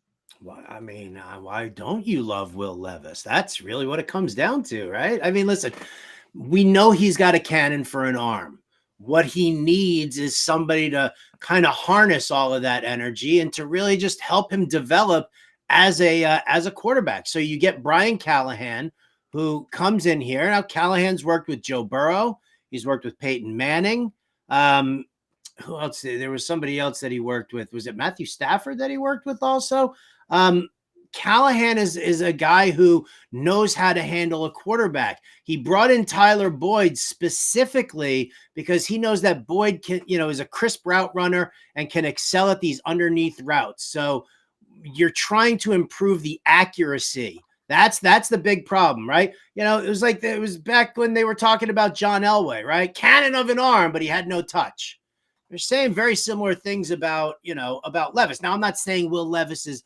[SPEAKER 3] Well, I mean, why don't you love Will Levis? That's really what it comes down to, right? I mean, listen, we know he's got a cannon for an arm. What he needs is somebody to kind of harness all of that energy and to really just help him develop as a quarterback. So you get Brian Callahan, who comes in here. Now, Callahan's worked with Joe Burrow. He's worked with Peyton Manning. Who else? There was somebody else that he worked with. Was it Matthew Stafford that he worked with also? Callahan is a guy who knows how to handle a quarterback. He brought in Tyler Boyd specifically because he knows that Boyd can, is a crisp route runner and can excel at these underneath routes. So you're trying to improve the accuracy. That's the big problem, right? It was back when they were talking about John Elway, right? Cannon of an arm, but he had no touch. They're saying very similar things about Levis. Now, I'm not saying Will Levis is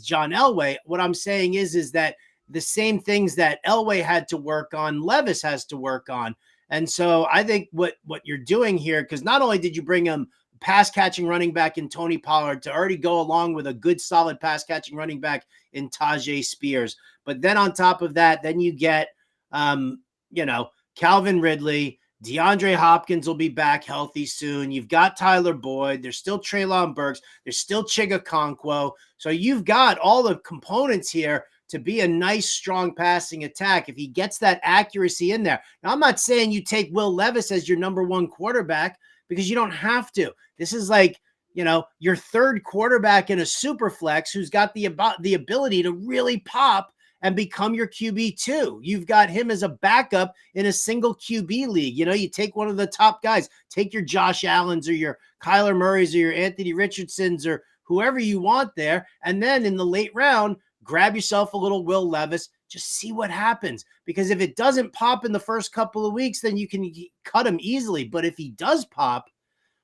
[SPEAKER 3] John Elway. What I'm saying is that the same things that Elway had to work on, Levis has to work on. And so I think what you're doing here, because not only did you bring him pass catching running back in Tony Pollard to already go along with a good solid pass catching running back in Tajay Spears, but then on top of that, then you get Calvin Ridley. DeAndre Hopkins will be back healthy soon. You've got Tyler Boyd. There's still Treylon Burks. There's still Chigakonkwo. So you've got all the components here to be a nice, strong passing attack if he gets that accuracy in there. Now, I'm not saying you take Will Levis as your number one quarterback because you don't have to. This is like, your third quarterback in a super flex who's got the ability to really pop and become your QB2. You've got him as a backup in a single QB league. You take one of the top guys, take your Josh Allens or your Kyler Murrays or your Anthony Richardsons or whoever you want there. And then in the late round, grab yourself a little Will Levis, just see what happens. Because if it doesn't pop in the first couple of weeks, then you can cut him easily. But if he does pop,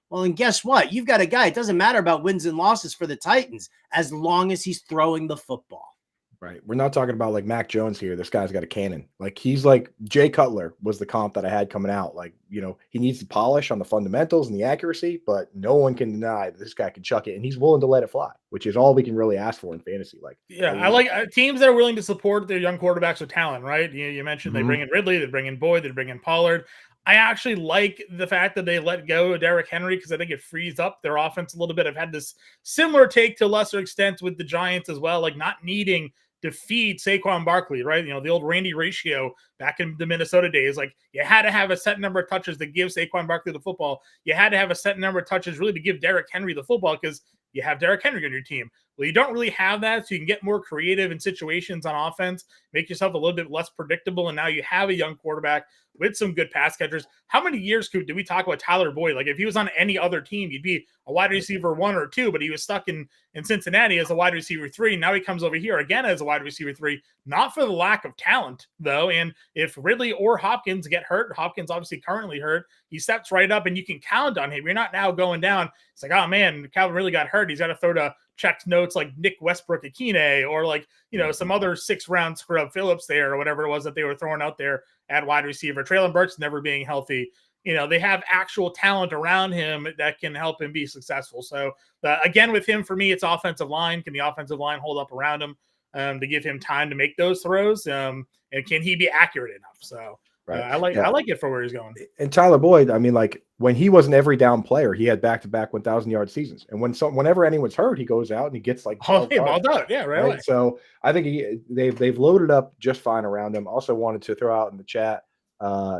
[SPEAKER 3] well, and guess what? You've got a guy. It doesn't matter about wins and losses for the Titans as long as he's throwing the football.
[SPEAKER 1] Right. We're not talking about like Mac Jones here. This guy's got a cannon. Like he's like Jay Cutler was the comp that I had coming out. Like, he needs to polish on the fundamentals and the accuracy, but no one can deny that this guy can chuck it and he's willing to let it fly, which is all we can really ask for in fantasy. Like,
[SPEAKER 2] I like teams that are willing to support their young quarterbacks with talent, right? You mentioned they bring in Ridley, they bring in Boyd, they bring in Pollard. I actually like the fact that they let go of Derrick Henry because I think it frees up their offense a little bit. I've had this similar take to a lesser extent with the Giants as well, like not needing to feed Saquon Barkley, right? The old Randy ratio back in the Minnesota days, like you had to have a set number of touches to give Saquon Barkley the football. You had to have a set number of touches really to give Derrick Henry the football because you have Derrick Henry on your team. Well, you don't really have that, so you can get more creative in situations on offense, make yourself a little bit less predictable, and now you have a young quarterback with some good pass catchers. How many years did we talk about Tyler Boyd? Like if he was on any other team, he'd be a wide receiver 1 or 2, but he was stuck in Cincinnati as a wide receiver 3. Now he comes over here again as a wide receiver 3, not for the lack of talent though. And if Ridley or Hopkins get hurt, Hopkins obviously currently hurt, he steps right up and you can count on him. You're not now going down. It's like, oh man, Calvin really got hurt. He's got to throw to checked notes like Nick Westbrook-Akine or like, some other 6-round scrub Phillips there or whatever it was that they were throwing out there at wide receiver. Treylon Burks never being healthy. They have actual talent around him that can help him be successful. So again, with him, for me, it's offensive line. Can the offensive line hold up around him to give him time to make those throws? And can he be accurate enough? So right. I like it for where he's going.
[SPEAKER 1] And Tyler Boyd, I mean, like when he was an every down player, he had back-to-back 1,000-yard seasons. And whenever anyone's hurt, he goes out and he gets like
[SPEAKER 2] ball done. Yeah, right.
[SPEAKER 1] So I think they've loaded up just fine around him. Also wanted to throw out in the chat,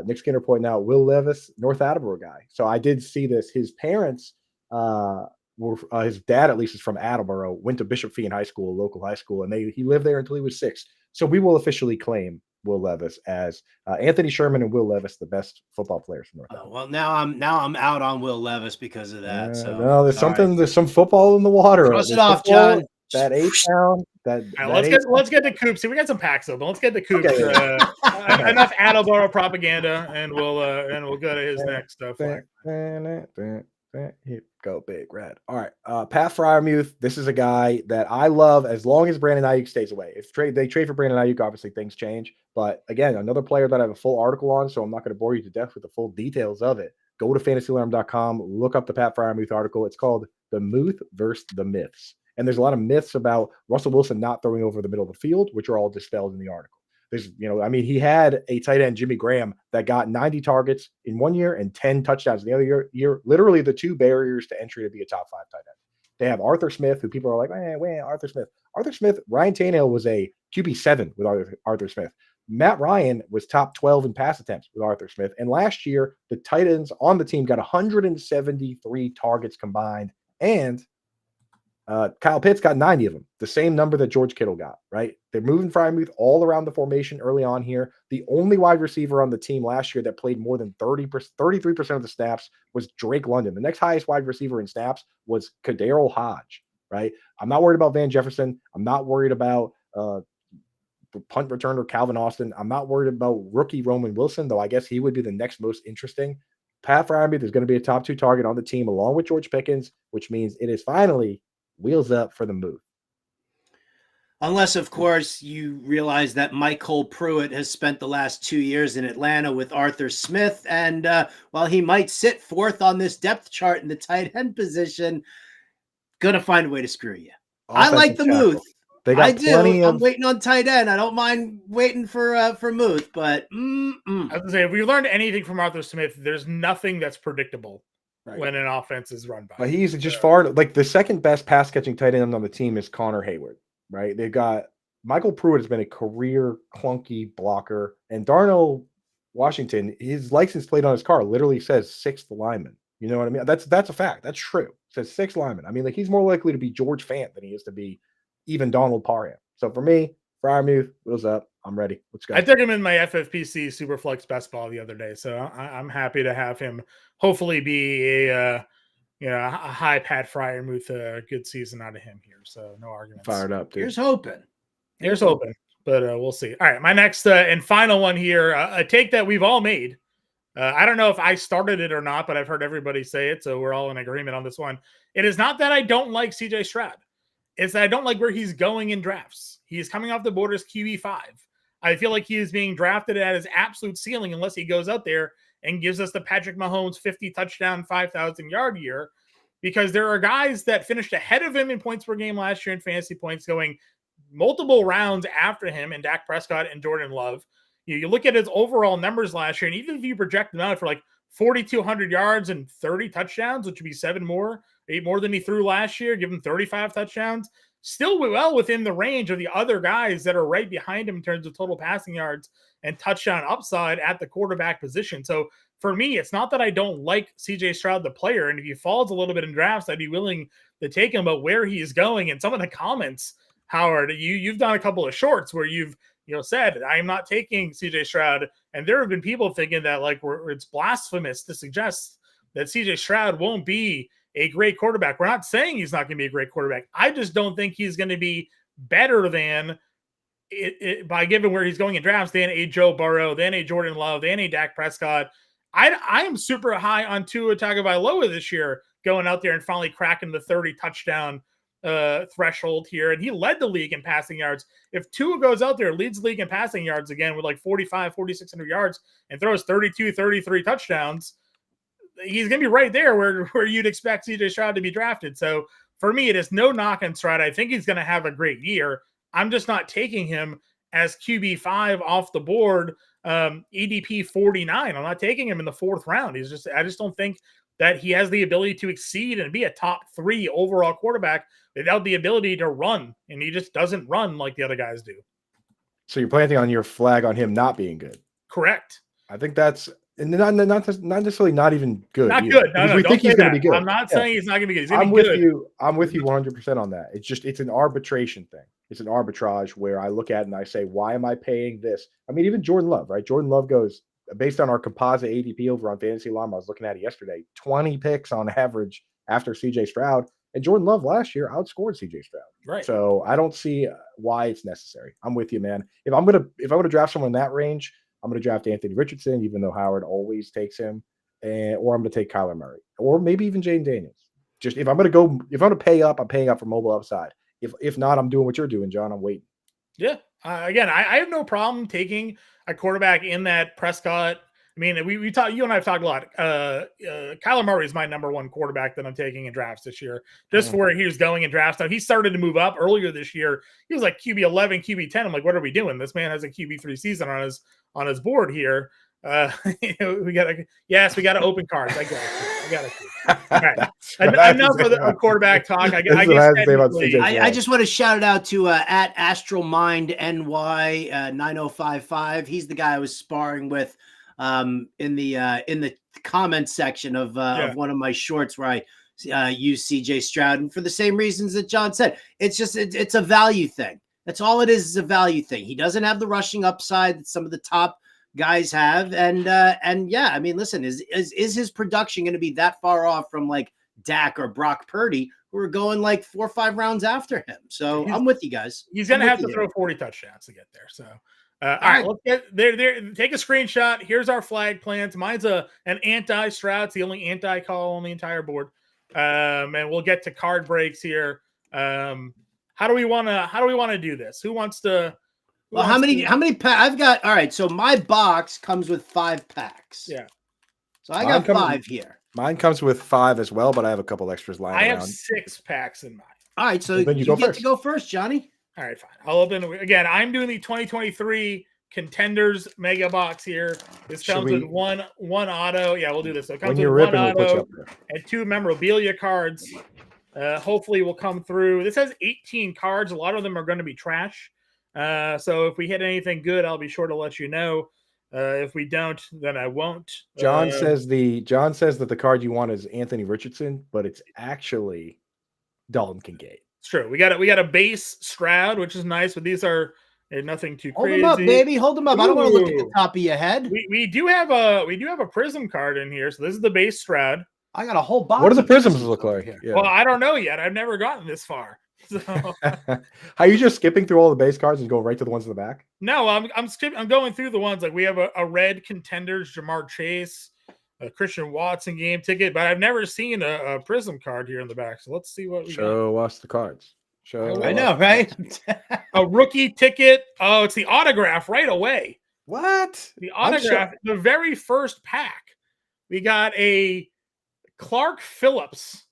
[SPEAKER 1] Nick Skinner pointing out Will Levis, North Attleboro guy. So I did see this. His parents his dad, at least, is from Attleboro, went to Bishop Fee in high school, a local high school, and he lived there until he was 6. So we will officially claim Will Levis as Anthony Sherman and Will Levis, the best football players from North Carolina.
[SPEAKER 3] Well, now I'm out on Will Levis because of that. So
[SPEAKER 1] no, there's some football in the water.
[SPEAKER 3] Cross it off, John.
[SPEAKER 1] That 8-pound.
[SPEAKER 2] Let's get to Coops. See, we got some packs open. Let's get to Coops. Okay. Enough Attleboro propaganda, and we'll go to his next stuff.
[SPEAKER 1] Go Big Red. All right. Pat Freiermuth. This is a guy that I love as long as Brandon Ayuk stays away. If they trade for Brandon Ayuk, obviously things change. But again, another player that I have a full article on, so I'm not going to bore you to death with the full details of it. Go to fantasyalarm.com, look up the Pat Freiermuth article. It's called The Muth versus the Myths. And there's a lot of myths about Russell Wilson not throwing over the middle of the field, which are all dispelled in the article. He had a tight end, Jimmy Graham, that got 90 targets in 1 year and 10 touchdowns in the other year. Literally the 2 barriers to entry to be a top 5 tight end. They have Arthur Smith, who people are like, Arthur Smith. Arthur Smith, Ryan Tannehill was a QB7 with Arthur Smith. Matt Ryan was top 12 in pass attempts with Arthur Smith. And last year, the tight ends on the team got 173 targets combined. And Kyle Pitts got 90 of them, the same number that George Kittle got, right? They're moving Freiermuth all around the formation early on here. The only wide receiver on the team last year that played more than 33% of the snaps was Drake London. The next highest wide receiver in snaps was Kadarrell Hodge, right? I'm not worried about Van Jefferson. I'm not worried about punt returner Calvin Austin. I'm not worried about rookie Roman Wilson, though I guess he would be the next most interesting. Pat Freiermuth is going to be a top 2 target on the team along with George Pickens, which means it is finally wheels up for the move.
[SPEAKER 3] Unless, of course, you realize that Michael Pruitt has spent the last 2 years in Atlanta with Arthur Smith. And while he might sit 4th on this depth chart in the tight end position, going to find a way to screw you. I like the Muth. I do. I'm waiting on tight end. I don't mind waiting for Muth, but
[SPEAKER 2] I was gonna say, if we learned anything from Arthur Smith, there's nothing that's predictable. Right. When an offense is run by.
[SPEAKER 1] But he's just far, like the second best pass catching tight end on the team is Connor Hayward, right? They've got Michael Pruitt has been a career clunky blocker, and Darnell Washington, his license plate on his car literally says 6th lineman. You know what I mean? That's a fact. That's true. It says 6th lineman. I mean, like he's more likely to be George Fant than he is to be even Donald Parham. So for me, Freiermuth, wheels up. I'm ready. Let's go.
[SPEAKER 2] I took him in my FFPC Superflex Best Ball the other day, so I'm happy to have him hopefully be a high Pat Freiermuth, good season out of him here. So no arguments.
[SPEAKER 1] Fired up, dude.
[SPEAKER 3] Here's hoping.
[SPEAKER 2] But we'll see. All right, my next and final one here, a take that we've all made. I don't know if I started it or not, but I've heard everybody say it, so we're all in agreement on this one. It is not that I don't like CJ Stroud. It's that I don't like where he's going in drafts. He's coming off the board as QB5. I feel like he is being drafted at his absolute ceiling unless he goes out there and gives us the Patrick Mahomes 50 touchdown, 5,000 yard year, because there are guys that finished ahead of him in points per game last year in fantasy points going multiple rounds after him, and Dak Prescott and Jordan Love. You look at his overall numbers last year, and even if you project them out for like 4,200 yards and 30 touchdowns, which would be 8 more than he threw last year, give him 35 touchdowns, still well within the range of the other guys that are right behind him in terms of total passing yards and touchdown upside at the quarterback position. So for me, it's not that I don't like CJ Stroud, the player. And if he falls a little bit in drafts, I'd be willing to take him, but where he is going and some of the comments, Howard, you've done a couple of shorts where you've said, I am not taking CJ Stroud. And there have been people thinking that it's blasphemous to suggest that CJ Stroud won't be a great quarterback. We're not saying he's not going to be a great quarterback. I just don't think he's going to be better than by given where he's going in drafts than a Joe Burrow, than a Jordan Love, than a Dak Prescott. I am super high on Tua Tagovailoa this year, going out there and finally cracking the 30 touchdown threshold here. And he led the league in passing yards. If Tua goes out there, leads the league in passing yards again with 4,600 yards and throws 32, 33 touchdowns, he's going to be right there where you'd expect CJ Stroud to be drafted. So for me, it is no knock on Stroud. I think he's going to have a great year. I'm just not taking him as QB5 off the board, ADP 49. I'm not taking him in the 4th round. I just don't think that he has the ability to exceed and be a top 3 overall quarterback without the ability to run. And he just doesn't run like the other guys do.
[SPEAKER 1] So you're planting on your flag on him not being good.
[SPEAKER 2] Correct.
[SPEAKER 1] I think that's And not necessarily not even good.
[SPEAKER 2] Not
[SPEAKER 1] either,
[SPEAKER 2] good. No,
[SPEAKER 1] because
[SPEAKER 2] no,
[SPEAKER 1] we
[SPEAKER 2] don't
[SPEAKER 1] think
[SPEAKER 2] say
[SPEAKER 1] he's going to
[SPEAKER 2] that.
[SPEAKER 1] be good.
[SPEAKER 2] I'm not saying he's not going to be good. He's going to
[SPEAKER 1] I'm
[SPEAKER 2] be
[SPEAKER 1] with
[SPEAKER 2] good.
[SPEAKER 1] you. I'm with you 100% on that. It's an arbitration thing. It's an arbitrage where I look at it and I say, why am I paying this? I mean, even Jordan Love, right? Jordan Love goes based on our composite ADP over on Fantasy Alarm. I was looking at it yesterday, 20 picks on average after CJ Stroud, and Jordan Love last year outscored CJ Stroud.
[SPEAKER 2] Right.
[SPEAKER 1] So I don't see why it's necessary. I'm with you, man. If I'm gonna draft someone in that range, I'm gonna draft Anthony Richardson, even though Howard always takes him, or I'm gonna take Kyler Murray, or maybe even Jaden Daniels. Just if I'm gonna pay up, I'm paying up for mobile upside. If not, I'm doing what you're doing, John. I'm waiting.
[SPEAKER 2] Yeah. Again, I have no problem taking a quarterback in that Prescott. I mean, we talked. You and I have talked a lot. Kyler Murray is my number one quarterback that I'm taking in drafts this year, just for where he was going in drafts. Now he started to move up earlier this year. He was like QB 11, QB 10. I'm like, what are we doing? This man has a QB 3 season on his board here. We got to open cards. I got it. All right. Enough for the quarterback talk. I
[SPEAKER 3] just want to shout it out to at AstralMindNY 9055. He's the guy I was sparring with in the comment section of one of my shorts where I use CJ Stroud, and for the same reasons that John said, it's a value thing. That's all it is a value thing. He doesn't have the rushing upside that some of the top guys have, and yeah, I mean, listen, is his production going to be that far off from like Dak or Brock Purdy, who are going like 4 or 5 rounds after him? So I'm with you guys.
[SPEAKER 2] He's going to have to throw 40 touchdowns to get there. So all right, let's get there. Take a screenshot. Here's our flag plants. Mine's an anti-Stroud. It's the only anti-call on the entire board. And we'll get to card breaks here. How do we want to do this? Who wants to?
[SPEAKER 3] Well, how many packs? I've got, all right. So my box comes with 5 packs.
[SPEAKER 2] Yeah.
[SPEAKER 3] So I got 5 here.
[SPEAKER 1] Mine comes with 5 as well, but I have a couple extras lying around.
[SPEAKER 2] I have 6 packs in mine.
[SPEAKER 3] All right. So you get to go first, Johnny.
[SPEAKER 2] All right, fine. I'll open again. I'm doing the 2023 Contenders Mega Box here. This comes with one auto. Yeah, we'll do this. So it comes with 1 auto and 2 memorabilia cards. Hopefully will come through. This has 18 cards. A lot of them are going to be trash. So if we hit anything good, I'll be sure to let you know. If we don't, then I won't.
[SPEAKER 1] John says that the card you want is Anthony Richardson, but it's actually Dalton Kincaid.
[SPEAKER 2] It's true. We got a base Stroud, which is nice, but these are nothing too crazy.
[SPEAKER 3] Hold them up, baby. Hold them up. Ooh. I don't want to look at the top of your head.
[SPEAKER 2] We do have a prism card in here. So this is the base Stroud.
[SPEAKER 3] I got a whole box.
[SPEAKER 1] What do the prisms look like?
[SPEAKER 2] Yeah. Well, I don't know yet. I've never gotten this far. So.
[SPEAKER 1] Are you just skipping through all the base cards and go right to the ones in the back?
[SPEAKER 2] No, I'm going through the ones like we have a red Contenders Jamar Chase, a Christian Watson game ticket, but I've never seen a prism card here in the back. So let's see what we
[SPEAKER 1] show us the cards.
[SPEAKER 3] I know, right?
[SPEAKER 2] A rookie ticket. Oh, it's the autograph right away.
[SPEAKER 1] What?
[SPEAKER 2] The autograph, the very first pack. We got a Clark Phillips.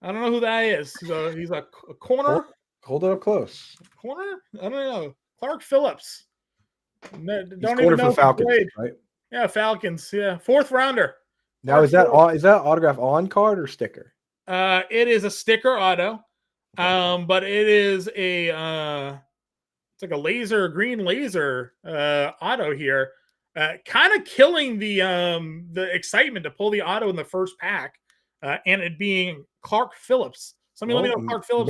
[SPEAKER 2] I don't know who that is. He's a corner.
[SPEAKER 1] Hold it up close.
[SPEAKER 2] Corner? I don't know. Clark Phillips.
[SPEAKER 1] Don't even know for Falcons, right?
[SPEAKER 2] Yeah, Falcons. Yeah, 4th rounder.
[SPEAKER 1] Now is that autograph on card or sticker?
[SPEAKER 2] It is a sticker auto. But it is it's like a green laser auto here. Kind of killing the excitement to pull the auto in the first pack. And it being Clark Phillips. Let me know Clark Phillips.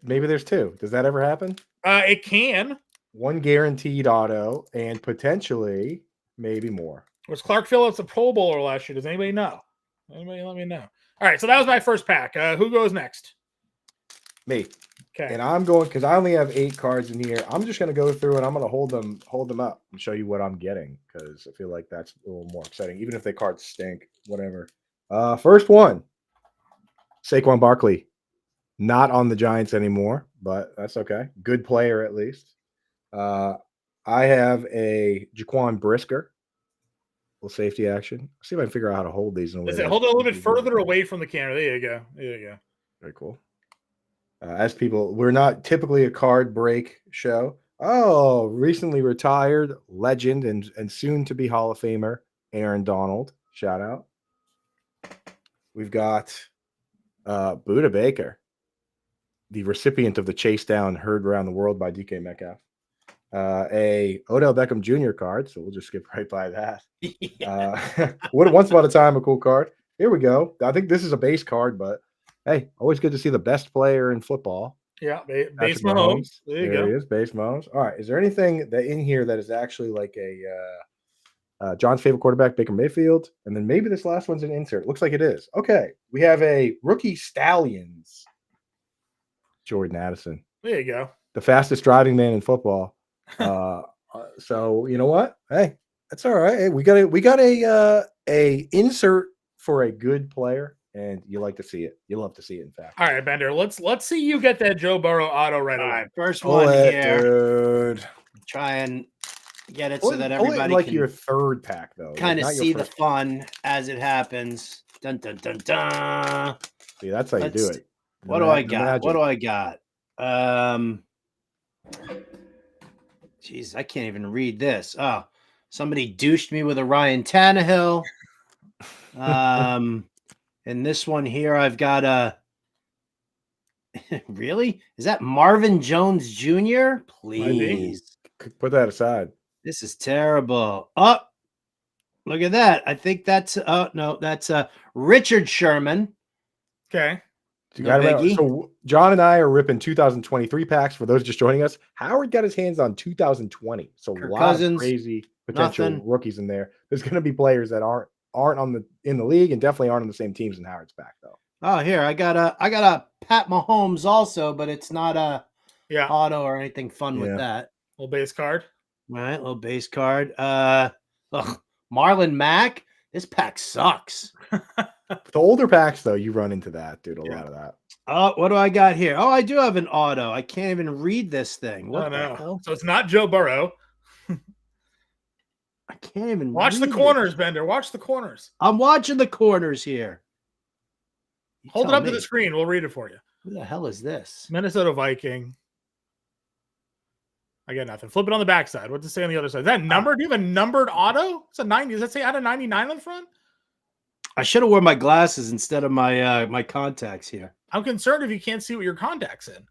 [SPEAKER 1] Maybe there's 2. Does that ever happen?
[SPEAKER 2] It can. 1
[SPEAKER 1] guaranteed auto and potentially maybe more.
[SPEAKER 2] Was Clark Phillips a Pro Bowler last year? Does anybody know? Anybody let me know. All right, so that was my first pack. Who goes next?
[SPEAKER 1] Me.
[SPEAKER 2] Okay.
[SPEAKER 1] And I'm going because I only have 8 cards in here. I'm just going to go through and I'm going to hold them up and show you what I'm getting because I feel like that's a little more exciting, even if the cards stink. Whatever. First one. Saquon Barkley, not on the Giants anymore, but that's okay. Good player at least. I have a Jaquan Brisker, little safety action. See if I can figure out how to hold these.
[SPEAKER 2] Hold it a little bit further away from the camera. There you go.
[SPEAKER 1] Very cool. As people, we're not typically a card break show. Oh, recently retired legend and soon to be Hall of Famer Aaron Donald. Shout out. We've got Buda Baker, the recipient of the chase down heard around the world by DK Metcalf. a Odell Beckham Jr. card, so we'll just skip right by that. Once upon a time, a cool card. Here we go. I think this is a base card, but hey, always good to see the best player in football.
[SPEAKER 2] Yeah,
[SPEAKER 1] Patrick
[SPEAKER 2] base Mahomes. There you go.
[SPEAKER 1] He is, base Mahomes. All right, is there anything that in here that is actually like a John's favorite quarterback, Baker Mayfield? And then maybe this last one's an insert. It looks like it is. Okay, we have a rookie Stallions, Jordan Addison.
[SPEAKER 2] There you go.
[SPEAKER 1] The fastest driving man in football. So you know what? Hey, that's all right. Hey, we got a insert for a good player, and you like to see it. You love to see it, in fact.
[SPEAKER 2] All right, Bender. Let's see you get that Joe Burrow auto right away.
[SPEAKER 3] All right, first one here.
[SPEAKER 1] Dude.
[SPEAKER 3] Try and get it so that
[SPEAKER 1] Only
[SPEAKER 3] everybody
[SPEAKER 1] like
[SPEAKER 3] can
[SPEAKER 1] your third pack, though.
[SPEAKER 3] kind of
[SPEAKER 1] Not your
[SPEAKER 3] see the
[SPEAKER 1] first.
[SPEAKER 3] fun as it happens. Dun dun dun dun.
[SPEAKER 1] See, that's how you do it.
[SPEAKER 3] What do I got? What do I got? Jeez, I can't even read this. Oh, somebody douched me with a Ryan Tannehill. And this one here, I've got a. Really? Is that Marvin Jones Jr.? Please.
[SPEAKER 1] Put that aside.
[SPEAKER 3] This is terrible. Oh, look at that. I think that's no, that's Richard Sherman.
[SPEAKER 2] Okay.
[SPEAKER 1] You got it. So John and I are ripping 2023 packs. For those just joining us, Howard got his hands on 2020. So
[SPEAKER 3] Kirk
[SPEAKER 1] a lot
[SPEAKER 3] Cousins,
[SPEAKER 1] of crazy potential
[SPEAKER 3] nothing.
[SPEAKER 1] rookies in there. There's going to be players that aren't in the league and definitely aren't on the same teams in Howard's pack though.
[SPEAKER 3] Oh, here I got a Pat Mahomes also, but it's not a auto or anything fun with that.
[SPEAKER 2] Little base card.
[SPEAKER 3] All right, little base card. Marlon Mack. This pack sucks.
[SPEAKER 1] The older packs though, you run into that, dude. A lot of that.
[SPEAKER 3] Oh, what do I got here? Oh, I do have an auto. I can't even read this thing. What the hell?
[SPEAKER 2] So it's not Joe Burrow.
[SPEAKER 3] I can't even
[SPEAKER 2] watch the corners, Bender. Watch the corners.
[SPEAKER 3] I'm watching the corners here.
[SPEAKER 2] Hold it up to the screen. We'll read it for you.
[SPEAKER 3] Who the hell is this?
[SPEAKER 2] Minnesota Viking. I got nothing. Flip it on the backside. What's it say on the other side? Is that numbered? Do you have a numbered auto? It's a 90. Does that say out of 99 on the front?
[SPEAKER 3] I should have worn my glasses instead of my my contacts here.
[SPEAKER 2] I'm concerned if you can't see what your contacts in.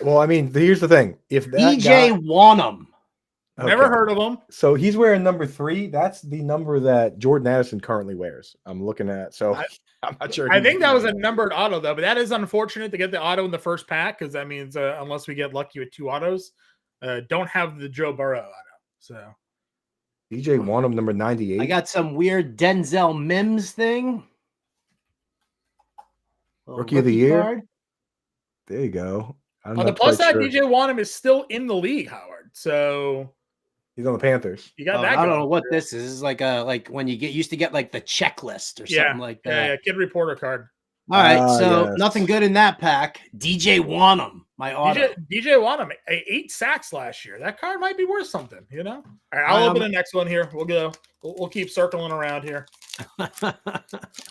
[SPEAKER 1] Well, I mean, here's the thing. If that
[SPEAKER 3] DJ Wanham.
[SPEAKER 2] Never heard of him.
[SPEAKER 1] So he's wearing number 3. That's the number that Jordan Addison currently wears. I'm looking at. So I'm not sure.
[SPEAKER 2] I think that was a numbered auto, though. But that is unfortunate to get the auto in the first pack because that means unless we get lucky with 2 autos, don't have the Joe Burrow auto. So
[SPEAKER 1] DJ Wanham, number 98.
[SPEAKER 3] I got some weird Denzel Mims thing.
[SPEAKER 1] Rookie of the year.
[SPEAKER 3] Card.
[SPEAKER 1] There you go.
[SPEAKER 2] On the plus side, DJ Wanham is still in the league, Howard. So
[SPEAKER 1] he's on the Panthers.
[SPEAKER 2] You got that.
[SPEAKER 3] I don't know what this is. This is like when you used to get like the checklist or something like that.
[SPEAKER 2] Yeah, kid reporter card.
[SPEAKER 3] All right, so nothing good in that pack. DJ Wanham, my auto.
[SPEAKER 2] DJ Wanham, 8 sacks last year. That card might be worth something, you know. All right, I'll open the next one here. We'll go. We'll keep circling around here.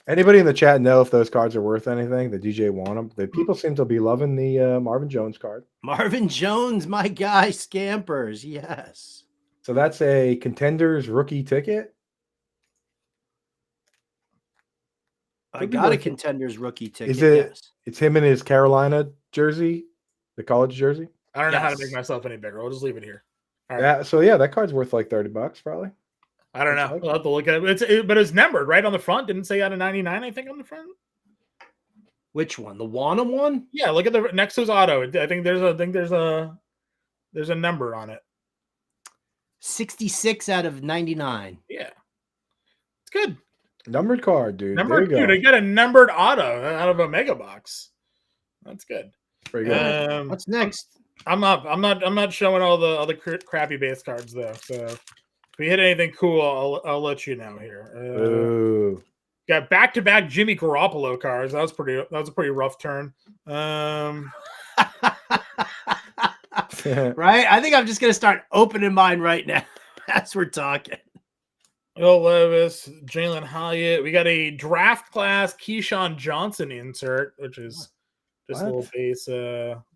[SPEAKER 1] Anybody in the chat know if those cards are worth anything? The DJ Wanham. The people seem to be loving the Marvin Jones card.
[SPEAKER 3] Marvin Jones, my guy, Scampers. Yes.
[SPEAKER 1] So that's a Contenders rookie ticket.
[SPEAKER 3] I got a Contenders rookie ticket.
[SPEAKER 1] Is it?
[SPEAKER 3] Yes.
[SPEAKER 1] It's him in his Carolina jersey, the college jersey.
[SPEAKER 2] I don't know how to make myself any bigger. I'll just leave it here.
[SPEAKER 1] All right. Yeah. So yeah, that card's worth like $30 probably.
[SPEAKER 2] I don't know. We'll have to look at it. But it's numbered right on the front. Didn't say out of 99. I think on the front.
[SPEAKER 3] Which one? The Wanham one?
[SPEAKER 2] Yeah. Look at the next to his auto. I think there's a number on it.
[SPEAKER 3] 66 out of 99.
[SPEAKER 2] Yeah. It's good.
[SPEAKER 1] Numbered card, dude.
[SPEAKER 2] Numbered, dude. I got a numbered auto out of a mega box. That's good.
[SPEAKER 1] Pretty good.
[SPEAKER 3] What's next?
[SPEAKER 2] I'm not showing all the crappy base cards though. So if we hit anything cool, I'll let you know here. Got back-to-back Jimmy Garoppolo cards. That was a pretty rough turn.
[SPEAKER 3] Right? I think I'm just gonna start opening mine right now as we're talking.
[SPEAKER 2] Will Levis, Jalen Hyatt. We got a draft class Keyshawn Johnson insert, which is just a little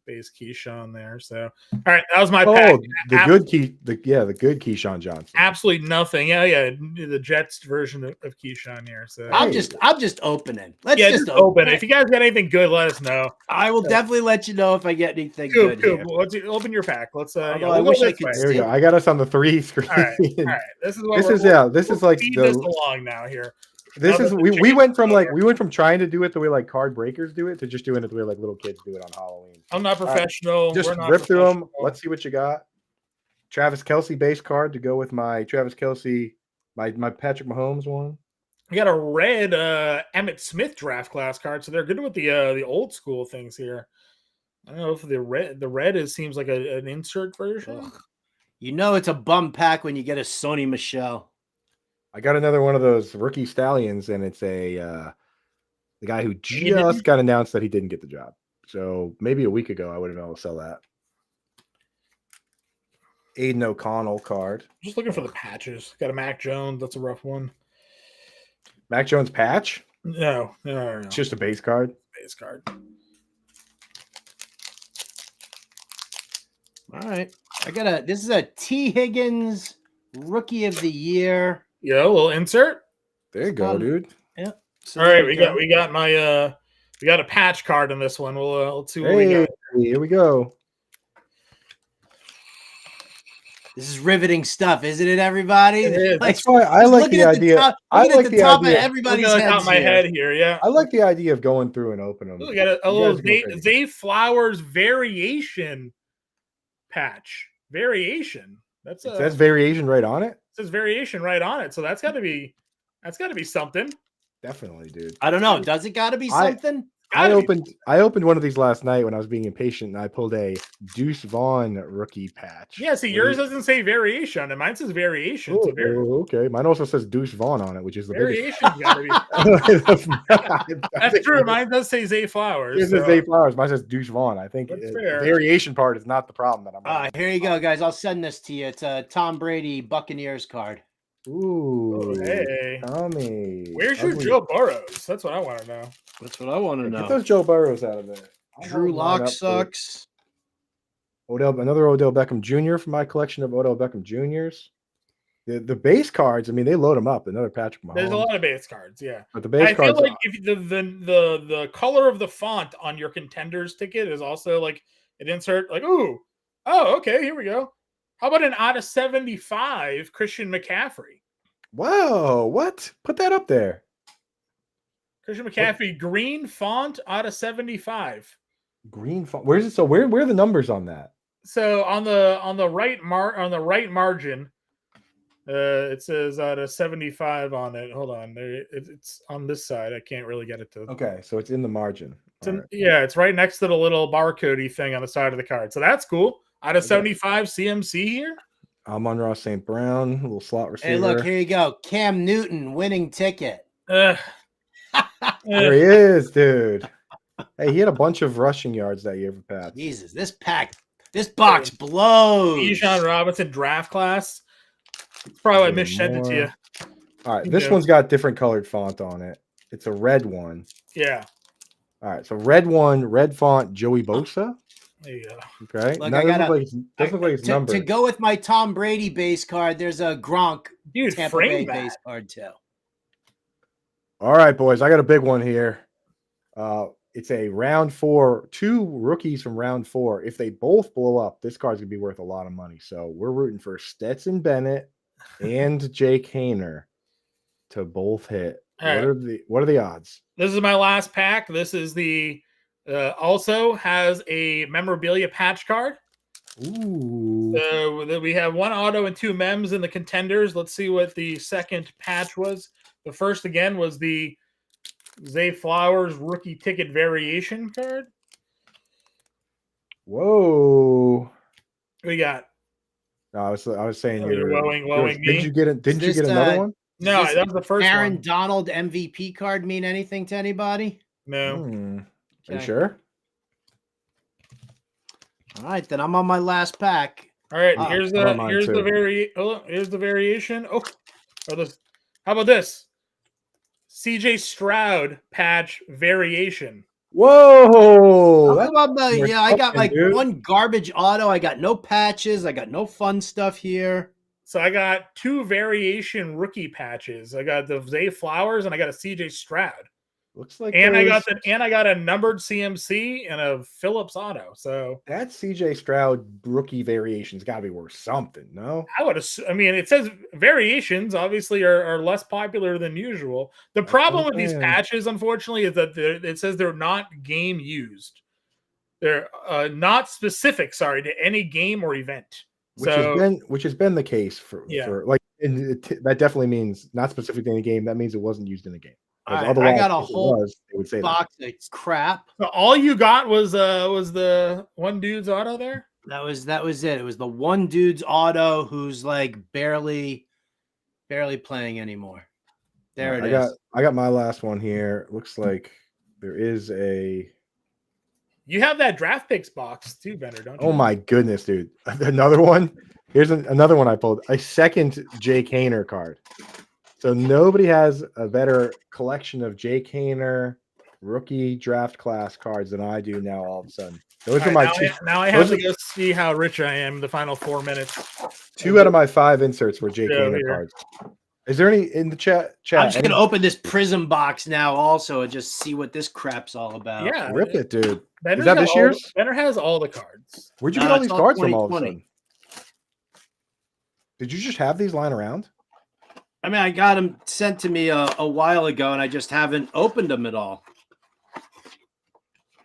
[SPEAKER 2] base Keyshawn there. So, all right, that was my pack.
[SPEAKER 1] The good Keyshawn Johnson.
[SPEAKER 2] Absolutely nothing. Yeah, the Jets version of Keyshawn here. So
[SPEAKER 3] I'm just opening. Let's just
[SPEAKER 2] open it. If you guys got anything good, let us know.
[SPEAKER 3] I will definitely let you know if I get anything
[SPEAKER 2] good.
[SPEAKER 3] Here.
[SPEAKER 2] Well, let's open your pack. Let's.
[SPEAKER 3] I wish I could.
[SPEAKER 1] There we go. I got us on the 3 screen.
[SPEAKER 2] All right. This is
[SPEAKER 1] like
[SPEAKER 2] this along now here.
[SPEAKER 1] We went from trying to do it the way like card breakers do it to just doing it the way like little kids do it on Halloween.
[SPEAKER 2] I'm not professional.
[SPEAKER 1] Just rip through them. Let's see what you got. Travis Kelce base card to go with my Travis Kelce, my Patrick Mahomes one.
[SPEAKER 2] We got a red Emmitt Smith draft class card, so they're good with the old school things here. I don't know if the red seems like an insert version.
[SPEAKER 3] Ugh. You know it's a bum pack when you get a Sony Michel.
[SPEAKER 1] I got another one of those rookie stallions, and it's the guy who just got announced that he didn't get the job. So maybe a week ago, I would have been able to sell that. Aiden O'Connell card.
[SPEAKER 2] Just looking for the patches. Got a Mac Jones. That's a rough one.
[SPEAKER 1] Mac Jones patch?
[SPEAKER 2] No.
[SPEAKER 1] It's just a base card.
[SPEAKER 2] Base card.
[SPEAKER 3] All right. This is a T. Higgins Rookie of the Year.
[SPEAKER 2] Yeah, a little insert.
[SPEAKER 1] There you go, dude.
[SPEAKER 3] Yeah.
[SPEAKER 2] So all right, we got my we got a patch card in this one. Let's see what we got.
[SPEAKER 1] Here we go.
[SPEAKER 3] This is riveting stuff, isn't it, everybody?
[SPEAKER 2] It is.
[SPEAKER 1] That's why I like the idea. I like the
[SPEAKER 3] top
[SPEAKER 1] idea.
[SPEAKER 3] Of everybody's
[SPEAKER 2] top of my head here. Yeah,
[SPEAKER 1] I like the idea of going through and opening them.
[SPEAKER 2] We got a little Zay Flowers variation patch. Variation.
[SPEAKER 1] It says variation right on it.
[SPEAKER 2] It says variation right on it. So that's got to be something.
[SPEAKER 1] Definitely, dude.
[SPEAKER 3] I don't know. Does it got to be something?
[SPEAKER 1] I opened one of these last night when I was being impatient, and I pulled a Deuce Vaughn rookie patch.
[SPEAKER 2] Yeah, see, yours doesn't say variation on it. Mine says variation.
[SPEAKER 1] Okay. Mine also says Deuce Vaughn on it, which is the
[SPEAKER 2] variation's got to be. That's true. Mine does say Zay Flowers.
[SPEAKER 1] It says Zay Flowers. Mine says Deuce Vaughn. I think the variation part is not the problem that I'm.
[SPEAKER 3] Here you go, guys. I'll send this to you. It's a Tom Brady Buccaneers card.
[SPEAKER 1] Ooh,
[SPEAKER 2] hey,
[SPEAKER 1] Tommy.
[SPEAKER 2] Where's your Joe Burrows? That's what I want to know.
[SPEAKER 3] That's what I want to know.
[SPEAKER 1] Get those Joe Burrows out of there.
[SPEAKER 3] Drew Lock sucks.
[SPEAKER 1] Another Odell Beckham Jr. from my collection of Odell Beckham Jr.'s. The base cards, I mean, they load them up. Another Patrick Mahomes.
[SPEAKER 2] There's a lot of base cards, yeah.
[SPEAKER 1] But the base cards,
[SPEAKER 2] I feel like if the color of the font on your Contenders ticket is also like an insert, like okay, here we go. How about an out of 75 Christian McCaffrey?
[SPEAKER 1] Wow, what? Put that up there.
[SPEAKER 2] Christian McCaffrey, green font out of 75.
[SPEAKER 1] Green font. Where's it? So where are the numbers on that?
[SPEAKER 2] So on the right margin, it says out of 75 on it. Hold on, it's on this side. I can't really get it to.
[SPEAKER 1] Okay, so it's in the margin.
[SPEAKER 2] Yeah, it's right next to the little barcodey thing on the side of the card. So that's cool. Out of 75 CMC here.
[SPEAKER 1] Amon-Ra St. Brown, a little slot receiver.
[SPEAKER 3] Hey, look, here you go. Cam Newton winning ticket.
[SPEAKER 1] There he is, dude. Hey, he had a bunch of rushing yards that year for Pats.
[SPEAKER 3] Jesus, this box blows.
[SPEAKER 2] Bijan Robinson draft class. Probably I missent it to you.
[SPEAKER 1] All right, this one's got different colored font on it. It's a red one.
[SPEAKER 2] Yeah.
[SPEAKER 1] All right, so red one, red font, Joey Bosa.
[SPEAKER 2] There you go.
[SPEAKER 1] Okay.
[SPEAKER 3] Look,
[SPEAKER 1] doesn't look like it's numbered.
[SPEAKER 3] To go with my Tom Brady base card, there's a Gronk
[SPEAKER 2] Tampa Bay
[SPEAKER 3] base card too.
[SPEAKER 1] All right, boys, I got a big one here. It's a round 4, 2 rookies from round 4. If they both blow up, this card's gonna be worth a lot of money. So we're rooting for Stetson Bennett and Jake Haener to both hit. What are the odds?
[SPEAKER 2] This is my last pack. This is the also has a memorabilia patch card.
[SPEAKER 1] Ooh.
[SPEAKER 2] So we have 1 auto and 2 mems in the Contenders. Let's see what the second patch was. The first again was the Zay Flowers rookie ticket variation card.
[SPEAKER 1] Whoa.
[SPEAKER 2] What we got?
[SPEAKER 1] No, I was saying
[SPEAKER 2] you're wowing me.
[SPEAKER 1] Didn't you get another one?
[SPEAKER 2] No, that was the first
[SPEAKER 3] Aaron
[SPEAKER 2] one.
[SPEAKER 3] Donald MVP card mean anything to anybody?
[SPEAKER 2] No.
[SPEAKER 1] Are you sure?
[SPEAKER 3] All right, then I'm on my last pack.
[SPEAKER 2] All right, here's the variation. How about this? CJ Stroud patch variation.
[SPEAKER 1] Whoa!
[SPEAKER 3] How about the,
[SPEAKER 1] more
[SPEAKER 3] yeah, I got
[SPEAKER 1] something,
[SPEAKER 3] like
[SPEAKER 1] dude.
[SPEAKER 3] one garbage auto. I got no patches. I got no fun stuff here.
[SPEAKER 2] So I got 2 variation rookie patches. I got the Zay Flowers and I got a CJ Stroud.
[SPEAKER 1] Looks like
[SPEAKER 2] And I got a numbered CMC and a Phillips auto. So
[SPEAKER 1] that CJ Stroud rookie variation's got to be worth something, no?
[SPEAKER 2] I would assume, I mean, it says variations obviously are less popular than usual. The
[SPEAKER 1] That's
[SPEAKER 2] problem
[SPEAKER 1] what
[SPEAKER 2] with
[SPEAKER 1] I'm
[SPEAKER 2] these
[SPEAKER 1] saying.
[SPEAKER 2] patches, unfortunately, is that it says they're not game used. They're not specific, sorry, to any game or event.
[SPEAKER 1] Which has been the case for like, and that definitely means not specific to any game. That means it wasn't used in a game.
[SPEAKER 3] All right,
[SPEAKER 1] Otherwise,
[SPEAKER 3] I got a
[SPEAKER 1] if it
[SPEAKER 3] whole
[SPEAKER 1] was, they would say
[SPEAKER 3] box of crap.
[SPEAKER 2] So all you got was the one dude's auto there.
[SPEAKER 3] That was it. It was the one dude's auto who's like barely playing anymore. There it is.
[SPEAKER 1] I got my last one here. Looks like there is a.
[SPEAKER 2] You have that draft picks box too, Bender, don't you?
[SPEAKER 1] Oh my goodness, dude! Another one. Here's another one I pulled. A second Jay Kaner card. So nobody has a better collection of Jay Kaner rookie draft class cards than I do now. All of a sudden, those are my two.
[SPEAKER 2] Now I have to go see how rich I am. The final 4 minutes.
[SPEAKER 1] 2 out of my 5 inserts were Jay Kaner cards. Is there any in the chat?
[SPEAKER 3] I'm just gonna open this Prism box now, also, and just see what this crap's all about.
[SPEAKER 2] Yeah,
[SPEAKER 1] rip it, dude.
[SPEAKER 2] Bender's
[SPEAKER 1] Is that this year's?
[SPEAKER 2] Bender has all the cards.
[SPEAKER 1] Where'd you get all these cards from? All of a
[SPEAKER 3] 2020.
[SPEAKER 1] sudden, did you just have these lying around?
[SPEAKER 3] I mean, I got them sent to me a while ago, and I just haven't opened them at all.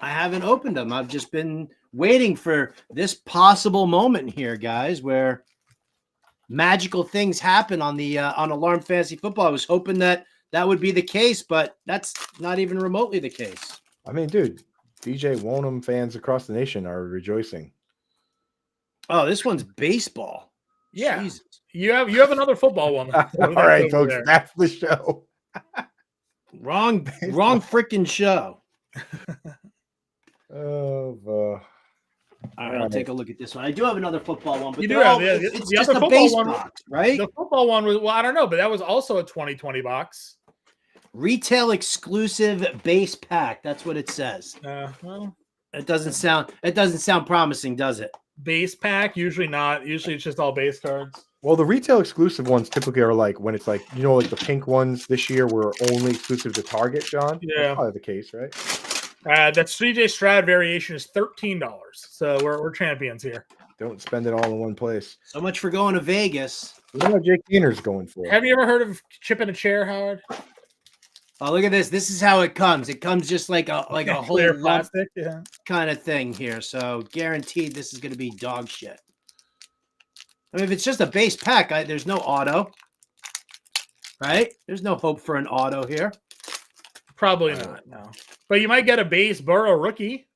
[SPEAKER 3] I haven't opened them. I've just been waiting for this possible moment here, guys, where magical things happen on the on Alarm Fantasy Football. I was hoping that would be the case, but that's not even remotely the case.
[SPEAKER 1] I mean, dude, DJ Wonham fans across the nation are rejoicing.
[SPEAKER 3] Oh, this one's baseball.
[SPEAKER 2] Yeah,
[SPEAKER 3] Jesus.
[SPEAKER 2] you have another football one.
[SPEAKER 1] All right, folks, that's the show.
[SPEAKER 3] Wrong freaking show.
[SPEAKER 1] All
[SPEAKER 3] right, I'll take a look at this one. I do have another football one, but
[SPEAKER 2] you do have,
[SPEAKER 3] it's
[SPEAKER 2] the
[SPEAKER 3] just
[SPEAKER 2] other
[SPEAKER 3] a base
[SPEAKER 2] one,
[SPEAKER 3] box, right?
[SPEAKER 2] The football one was, well, I don't know, but that was also a 2020 box.
[SPEAKER 3] Retail exclusive base pack. That's what it says.
[SPEAKER 2] Well,
[SPEAKER 3] it doesn't sound promising, does it?
[SPEAKER 2] Base pack, usually not. Usually it's just all base cards.
[SPEAKER 1] Well, the retail exclusive ones typically are like when it's like, you know, like the pink ones this year were only exclusive to Target, John.
[SPEAKER 2] Yeah,
[SPEAKER 1] that's probably the case, right?
[SPEAKER 2] That CJ Stroud variation is $13, so we're champions here.
[SPEAKER 1] Don't spend it all in one place.
[SPEAKER 3] So much for going to Vegas.
[SPEAKER 1] Look at what Jake Keener's going for.
[SPEAKER 2] Have you ever heard of chipping a chair, Howard?
[SPEAKER 3] Oh, look at this. This is how it comes. It comes just like a whole
[SPEAKER 2] clear
[SPEAKER 3] lump
[SPEAKER 2] plastic, yeah,
[SPEAKER 3] kind of thing here. So guaranteed this is going to be dog shit. I mean, if it's just a base pack, there's no auto, right? There's no hope for an auto here.
[SPEAKER 2] Probably not, no. But you might get a base Burrow rookie.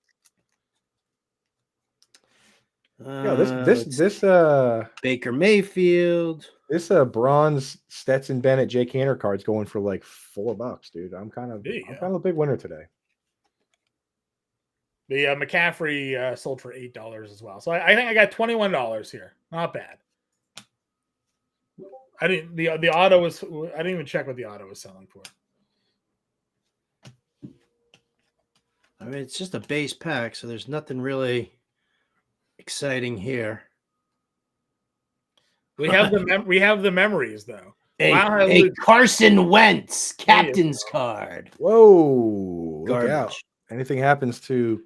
[SPEAKER 1] This
[SPEAKER 3] Baker Mayfield.
[SPEAKER 1] This bronze Stetson Bennett Jay Kaner card's going for like $4, dude. I'm kind of a big winner today.
[SPEAKER 2] The McCaffrey sold for $8 as well. So I think I got $21 here. Not bad. I didn't the auto was I didn't even check what the auto was selling for.
[SPEAKER 3] I mean, it's just a base pack, so there's nothing really exciting here.
[SPEAKER 2] We have the memories though.
[SPEAKER 3] A Carson Wentz captain's card.
[SPEAKER 1] Whoa!
[SPEAKER 3] Garbage.
[SPEAKER 1] Look out. Anything happens to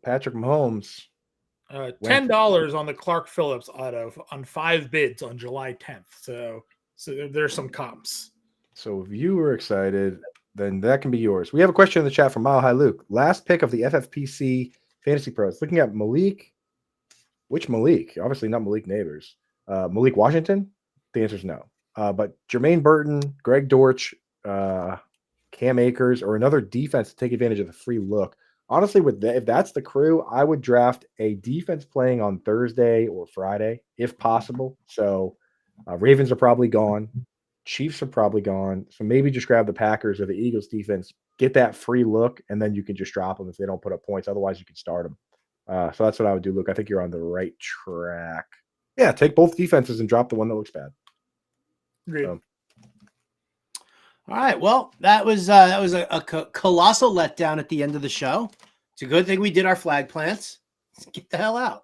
[SPEAKER 1] Patrick Mahomes?
[SPEAKER 2] $10 on the Clark Phillips auto on 5 bids on July 10th. So there's some comps.
[SPEAKER 1] So if you were excited, then that can be yours. We have a question in the chat from Mile High Luke. Last pick of the FFPC Fantasy Pros. Looking at Malik. Which Malik? Obviously not Malik Neighbors. Malik Washington? The answer is no. But Jermaine Burton, Greg Dortch, Cam Akers, or another defense to take advantage of the free look. Honestly, if that's the crew, I would draft a defense playing on Thursday or Friday, if possible. So Ravens are probably gone. Chiefs are probably gone. So maybe just grab the Packers or the Eagles defense, get that free look, and then you can just drop them if they don't put up points. Otherwise, you can start them. So that's what I would do, Luke. I think you're on the right track. Yeah, take both defenses and drop the one that looks bad.
[SPEAKER 2] Great.
[SPEAKER 3] All right. Well, that was a colossal letdown at the end of the show. It's a good thing we did our flag plants. Let's get the hell out.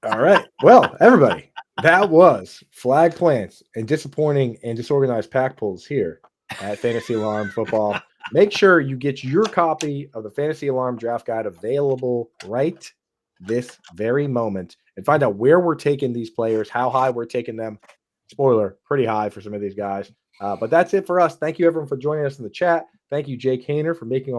[SPEAKER 1] All right. Well, everybody, that was flag plants and disappointing and disorganized pack pulls here at Fantasy Alarm Football. Make sure you get your copy of the Fantasy Alarm Draft Guide available right this very moment and find out where we're taking these players, how high we're taking them. Spoiler, pretty high for some of these guys. But that's it for us. Thank you, everyone, for joining us in the chat. Thank you, Jake Hayner, for making all my